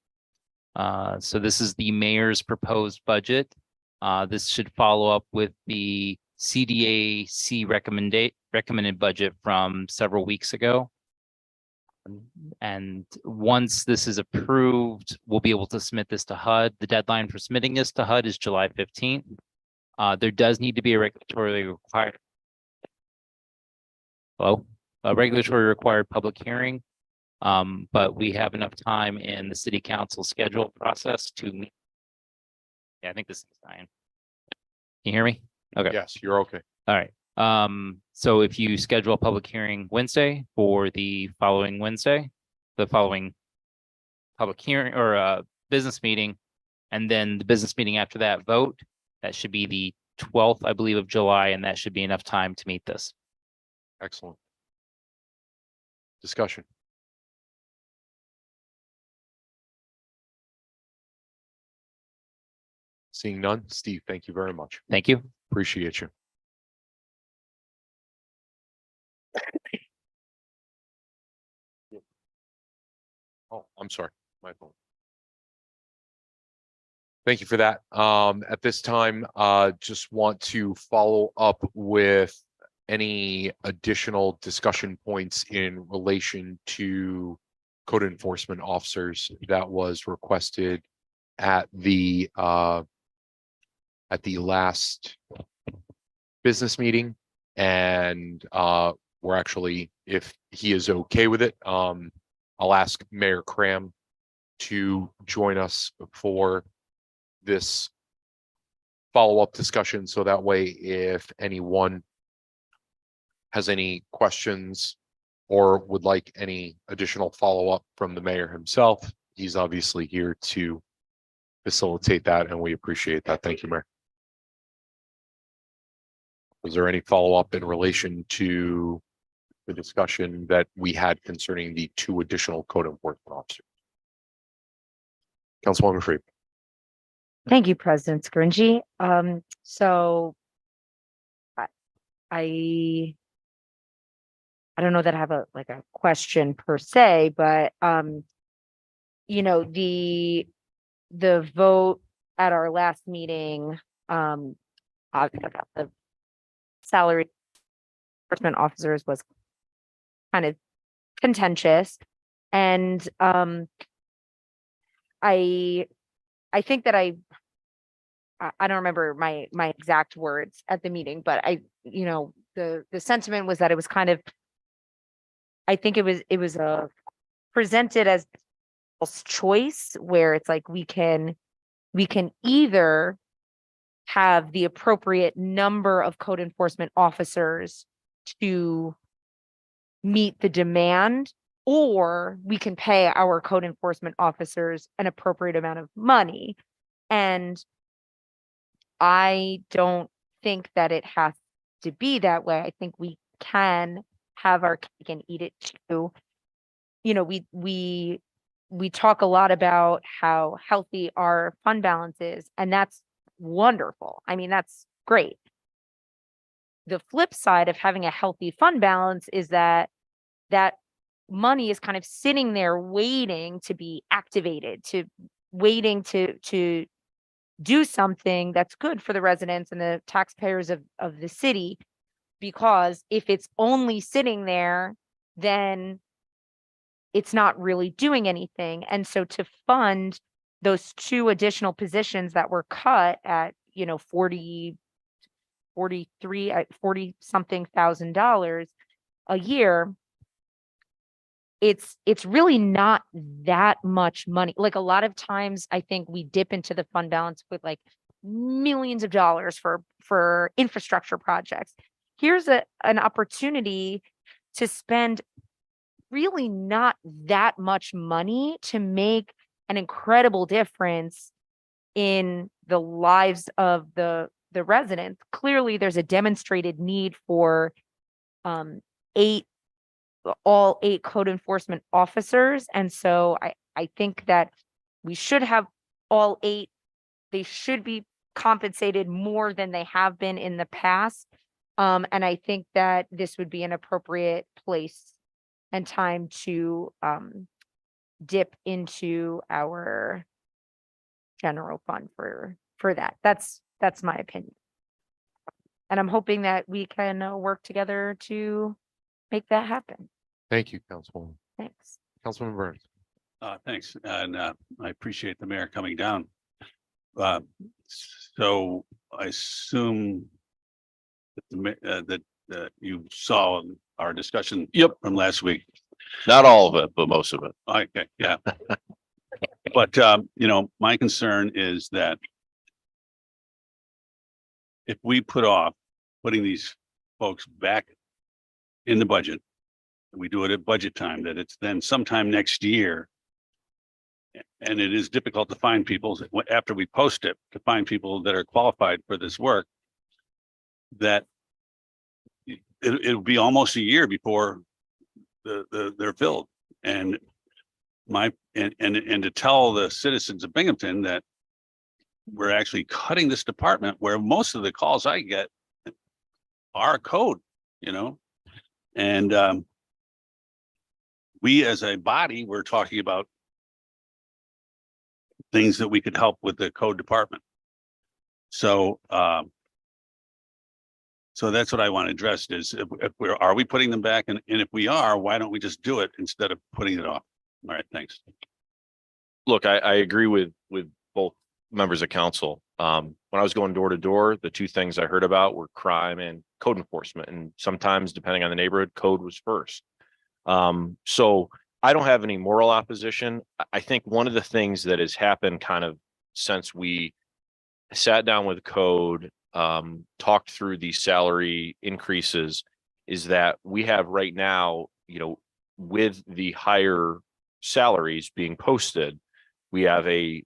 So this is the mayor's proposed budget. This should follow up with the CDAC recommended budget from several weeks ago. And once this is approved, we'll be able to submit this to HUD. The deadline for submitting this to HUD is July 15th. There does need to be a regulatory required public hearing. But we have enough time in the city council schedule process to meet. Yeah, I think this is fine. Can you hear me? Okay. Yes, you're okay. All right. So if you schedule a public hearing Wednesday for the following Wednesday, the following public hearing or business meeting, and then the business meeting after that vote, that should be the 12th, I believe, of July, and that should be enough time to meet this. Excellent. Discussion. Seeing none, Steve, thank you very much. Thank you. Appreciate you. Oh, I'm sorry, my fault. Thank you for that. At this time, just want to follow up with any additional discussion points in relation to code enforcement officers that was requested at the last business meeting. And we're actually, if he is okay with it, I'll ask Mayor Cram to join us for this follow-up discussion. So that way, if anyone has any questions or would like any additional follow-up from the mayor himself, he's obviously here to facilitate that, and we appreciate that. Thank you, Mayor. Was there any follow-up in relation to the discussion that we had concerning the 2 additional code enforcement officers? Councilwoman Freed. Thank you, President Scringy. So I don't know that I have a question per se, but you know, the vote at our last meeting about the salary enforcement officers was kind of contentious, and I think that I don't remember my exact words at the meeting, but the sentiment was that it was kind of, I think it was presented as choice, where it's like we can either have the appropriate number of code enforcement officers to meet the demand, or we can pay our code enforcement officers an appropriate amount of money. And I don't think that it has to be that way. I think we can have our cake and eat it too. You know, we talk a lot about how healthy our fund balance is, and that's wonderful. I mean, that's great. The flip side of having a healthy fund balance is that money is kind of sitting there waiting to be activated, waiting to do something that's good for the residents and the taxpayers of the city. Because if it's only sitting there, then it's not really doing anything. And so to fund those 2 additional positions that were cut at, 40 something $1,000 a year, it's really not that much money. Like, a lot of times I think we dip into the fund balance with like millions of dollars for infrastructure projects. Here's an opportunity to spend really not that much money to make an incredible difference in the lives of the residents. Clearly, there's a demonstrated need for all 8 code enforcement officers. And so I think that we should have all 8. They should be compensated more than they have been in the past. And I think that this would be an appropriate place and time to dip into our general fund for that. That's my opinion. And I'm hoping that we can work together to make that happen. Thank you, Councilwoman. Thanks. Councilman Burns. Thanks, and I appreciate the mayor coming down. So I assume that you saw our discussion. Yep. From last week. Not all of it, but most of it. Okay, yeah. But my concern is that if we put off putting these folks back in the budget, we do it at budget time, that it's then sometime next year. And it is difficult to find people after we post it, to find people that are qualified for this work, that it'll be almost a year before they're filled. And to tell the citizens of Binghamton that we're actually cutting this department, where most of the calls I get are code, and we as a body, we're talking about things that we could help with the code department. So that's what I want to address is are we putting them back? And if we are, why don't we just do it instead of putting it off? All right, thanks. Look, I agree with both members of council. When I was going door to door, the 2 things I heard about were crime and code enforcement. And sometimes, depending on the neighborhood, code was first. So I don't have any moral opposition. I think one of the things that has happened kind of since we sat down with code, talked through these salary increases is that we have right now, with the higher salaries being posted, we have a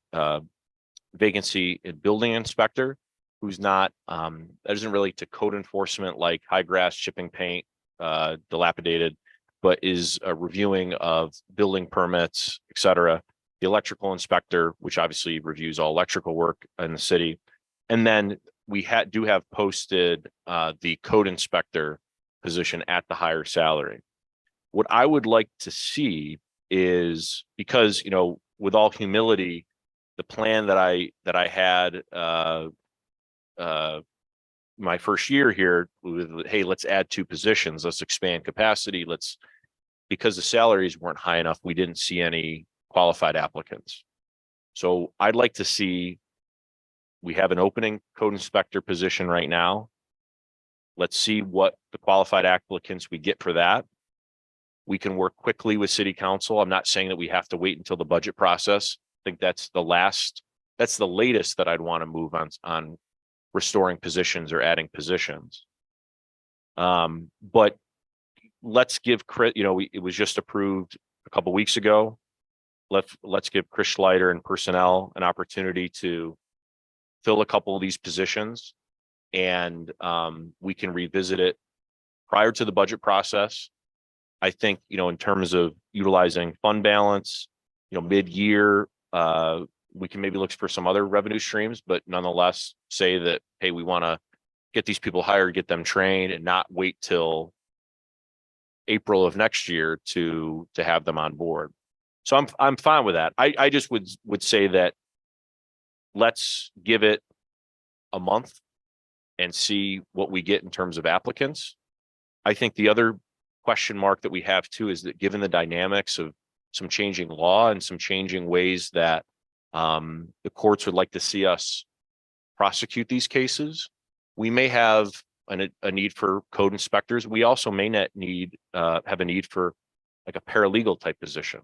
vacancy in building inspector who's not, that isn't really to code enforcement like high grass, chipping paint, dilapidated, but is a reviewing of building permits, et cetera. The electrical inspector, which obviously reviews all electrical work in the city. And then we do have posted the code inspector position at the higher salary. What I would like to see is, because, with all humility, the plan that I had my first year here with, hey, let's add 2 positions, let's expand capacity, because the salaries weren't high enough, we didn't see any qualified applicants. So I'd like to see, we have an opening code inspector position right now. Let's see what the qualified applicants we get for that. We can work quickly with city council. I'm not saying that we have to wait until the budget process. I think that's the latest that I'd want to move on restoring positions or adding positions. But let's give Chris, it was just approved a couple weeks ago. Let's give Chris Schleider and personnel an opportunity to fill a couple of these positions, and we can revisit it prior to the budget process. I think, in terms of utilizing fund balance, mid-year, we can maybe look for some other revenue streams, but nonetheless say that, hey, we want to get these people hired, get them trained, and not wait till April of next year to have them on board. So I'm fine with that. I just would say that let's give it a month and see what we get in terms of applicants. I think the other question mark that we have too is that, given the dynamics of some changing law and some changing ways that the courts would like to see us prosecute these cases, we may have a need for code inspectors. We also may not have a need for like a paralegal type position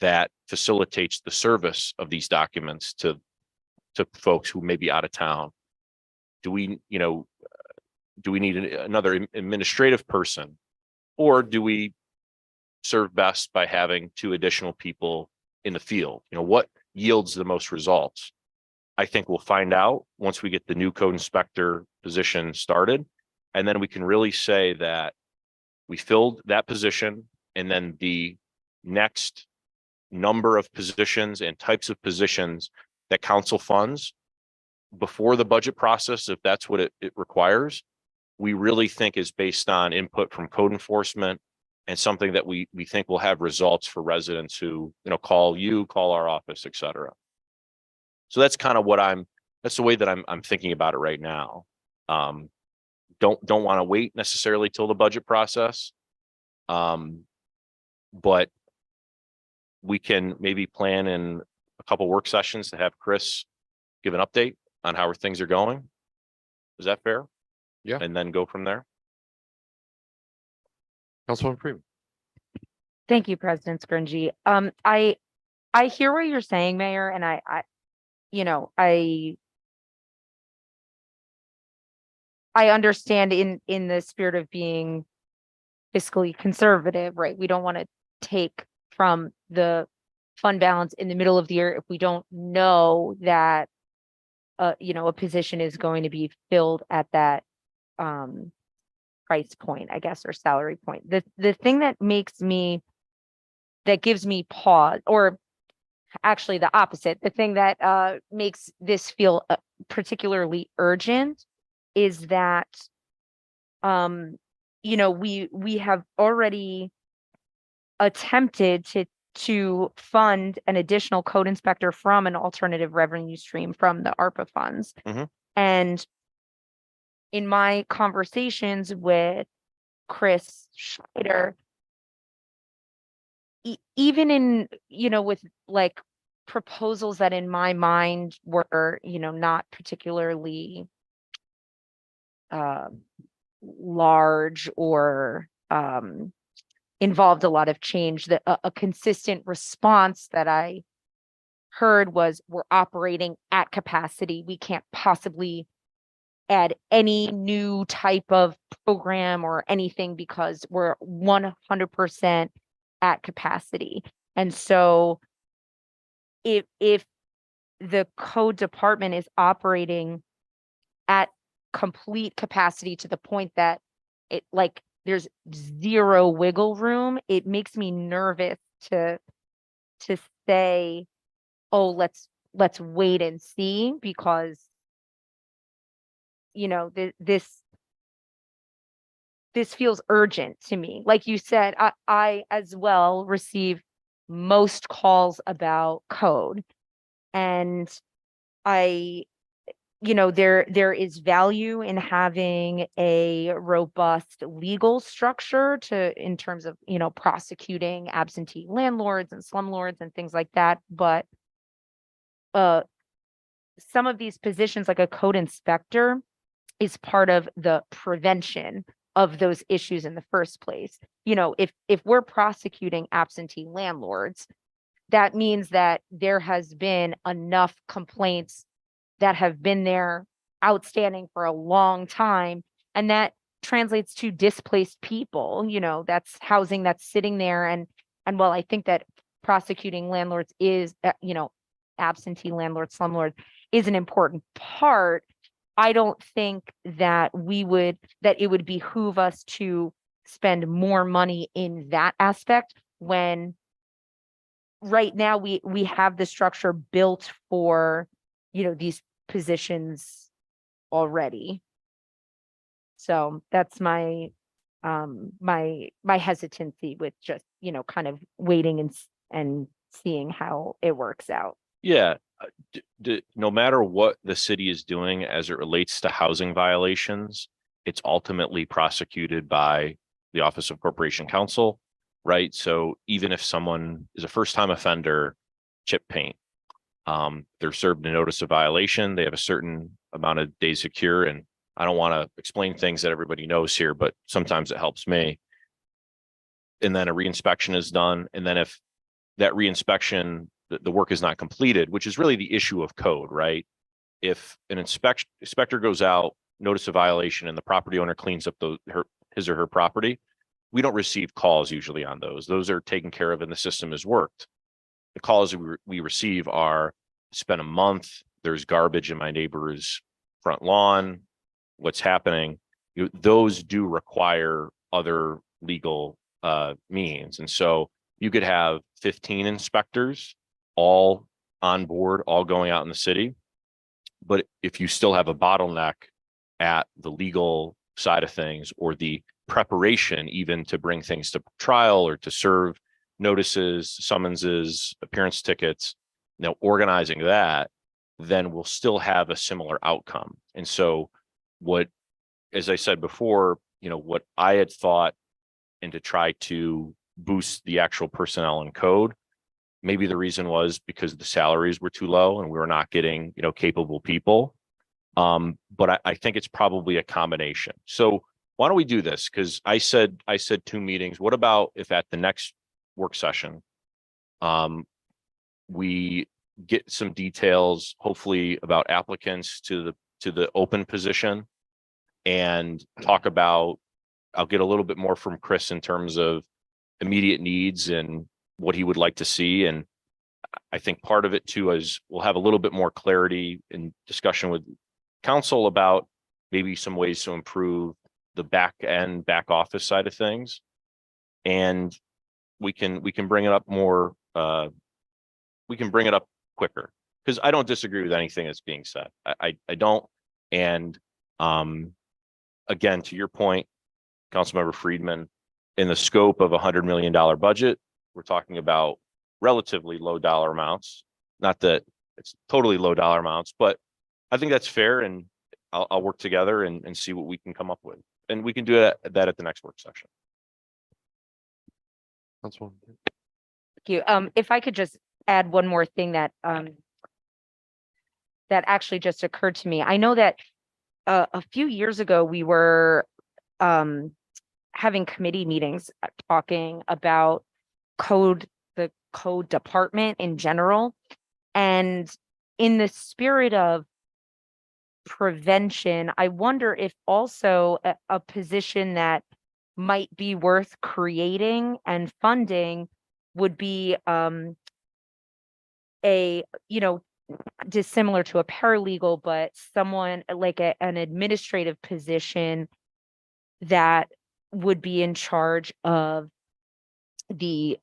that facilitates the service of these documents to folks who may be out of town. Do we need another administrative person, or do we serve best by having 2 additional people in the field? What yields the most results? I think we'll find out once we get the new code inspector position started, and then we can really say that we filled that position, and then the next number of positions and types of positions that council funds before the budget process, if that's what it requires, we really think is based on input from code enforcement and something that we think will have results for residents who, call our office, et cetera. So that's kind of that's the way that I'm thinking about it right now. Don't want to wait necessarily till the budget process. But we can maybe plan in a couple work sessions to have Chris give an update on how things are going. Is that fair? Yeah. And then go from there. Councilwoman Freeman. Thank you, President Scringy. I hear what you're saying, Mayor, and I understand in the spirit of being fiscally conservative, right? We don't want to take from the fund balance in the middle of the year if we don't know that a position is going to be filled at that price point, I guess, or salary point. The thing that gives me pause, or actually the opposite, the thing that makes this feel particularly urgent is that we have already attempted to fund an additional code inspector from an alternative revenue stream from the ARPA funds. Mhm. And in my conversations with Chris Schleider, even in, with like proposals that in my mind were, not particularly large or involved a lot of change. That a consistent response that I heard was, we're operating at capacity. We can't possibly add any new type of program or anything because we're 100% at capacity. And so if the code department is operating at complete capacity to the point that it, like, there's zero wiggle room, it makes me nervous to say, oh, let's wait and see, because this feels urgent to me. Like you said, I as well receive most calls about code, and there is value in having a robust legal structure in terms of, prosecuting absentee landlords and slumlords and things like that. But some of these positions, like a code inspector, is part of the prevention of those issues in the first place. If we're prosecuting absentee landlords, that means that there has been enough complaints that have been there outstanding for a long time. And that translates to displaced people, that's housing that's sitting there. And while I think that prosecuting landlords is, absentee landlords, slumlords is an important part, I don't think that it would behoove us to spend more money in that aspect, when right now we have the structure built for, these positions already. So that's my hesitancy with just, kind of waiting and seeing how it works out. Yeah, no matter what the city is doing as it relates to housing violations, it's ultimately prosecuted by the Office of Corporation Counsel, right? So even if someone is a first-time offender, chip paint, they're served a notice of violation. They have a certain amount of days to cure. And I don't want to explain things that everybody knows here, but sometimes it helps me. And then a reinspection is done. And then if that reinspection, the work is not completed, which is really the issue of code, right? If an inspector goes out, notice of violation, and the property owner cleans up his or her property, we don't receive calls usually on those. Those are taken care of and the system has worked. The calls we receive are, spent a month, there's garbage in my neighbor's front lawn, what's happening? Those do require other legal means. And so you could have 15 inspectors all on board, all going out in the city. But if you still have a bottleneck at the legal side of things, or the preparation even to bring things to trial or to serve notices, summonses, appearance tickets, organizing that, then we'll still have a similar outcome. And so as I said before, what I had thought, and to try to boost the actual personnel and code, maybe the reason was because the salaries were too low and we were not getting, capable people. But I think it's probably a combination. So why don't we do this? Because I said 2 meetings. What about if at the next work session, we get some details, hopefully about applicants to the open position, and talk about, I'll get a little bit more from Chris in terms of immediate needs and what he would like to see. And I think part of it too is we'll have a little bit more clarity in discussion with council about maybe some ways to improve the back office side of things. And we can bring it up more, we can bring it up quicker, because I don't disagree with anything that's being said. I don't. And again, to your point, Councilmember Friedman, in the scope of $100 million budget, we're talking about relatively low dollar amounts. Not that it's totally low dollar amounts, but I think that's fair, and I'll work together and see what we can come up with. And we can do that at the next work session. Councilwoman. Thank you. If I could just add one more thing that actually just occurred to me. I know that a few years ago we were having committee meetings talking about the code department in general. And in the spirit of prevention, I wonder if also a position that might be worth creating and funding would be a, dissimilar to a paralegal, but someone like an administrative position that would be in charge of the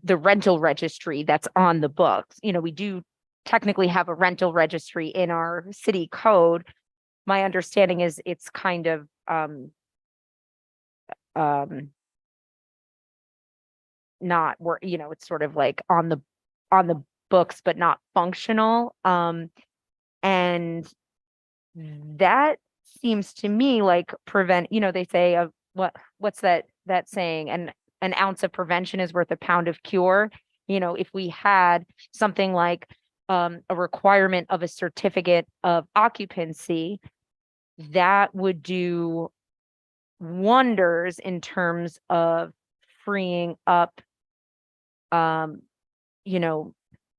rental registry that's on the books. We do technically have a rental registry in our city code. My understanding is it's kind of not work, it's sort of like on the books, but not functional. And that seems to me like they say what's that saying? And an ounce of prevention is worth a pound of cure. If we had something like a requirement of a certificate of occupancy, that would do wonders in terms of freeing up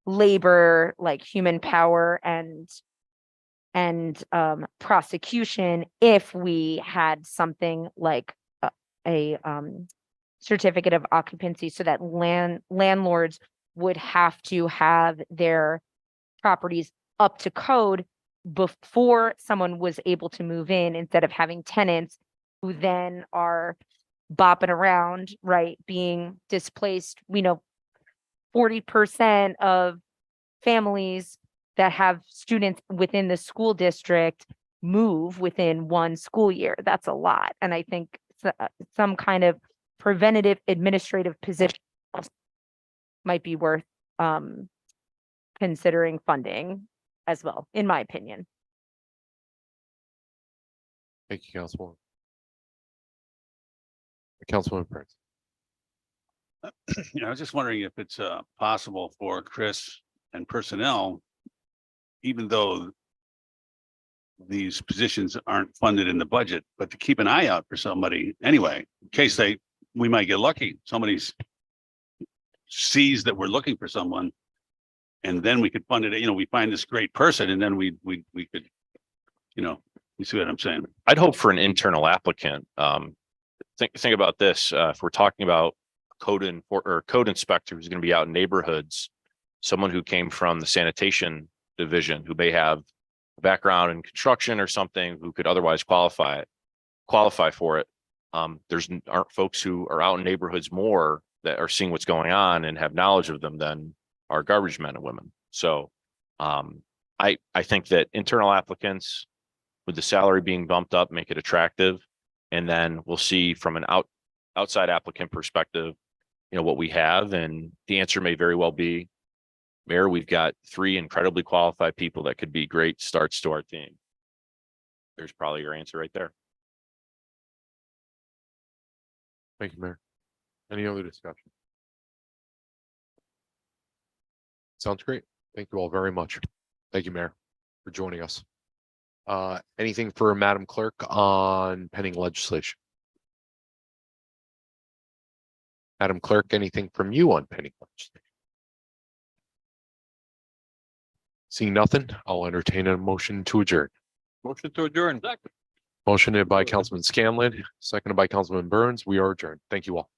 labor, like human power and prosecution, if we had something like a certificate of occupancy, so that landlords would have to have their properties up to code before someone was able to move in, instead of having tenants who then are bopping around, right, being displaced. We know 40% of families that have students within the school district move within one school year. That's a lot. And I think some kind of preventative administrative position might be worth considering funding as well, in my opinion. Thank you, Councilwoman. Councilwoman Prince. I was just wondering if it's possible for Chris and personnel, even though these positions aren't funded in the budget, but to keep an eye out for somebody anyway, in case we might get lucky. Somebody sees that we're looking for someone, and then we could fund it. We find this great person, and then we could, you see what I'm saying? I'd hope for an internal applicant. Think about this. If we're talking about code inspector who's going to be out in neighborhoods, someone who came from the sanitation division, who may have a background in construction or something, who could otherwise qualify for it. Aren't folks who are out in neighborhoods more that are seeing what's going on and have knowledge of them than our garbage men and women. So I think that internal applicants, with the salary being bumped up, make it attractive. And then we'll see from an outside applicant perspective, what we have. And the answer may very well be, Mayor, we've got 3 incredibly qualified people that could be great starts to our team. There's probably your answer right there. Thank you, Mayor. Any other discussion? Sounds great. Thank you all very much. Thank you, Mayor, for joining us. Anything for Madam Clerk on pending legislation? Madam Clerk, anything from you on pending legislation? Seeing nothing, I'll entertain a motion to adjourn. Motion to adjourn. Motioned by Councilman Scanlon, seconded by Councilman Burns. We are adjourned. Thank you all.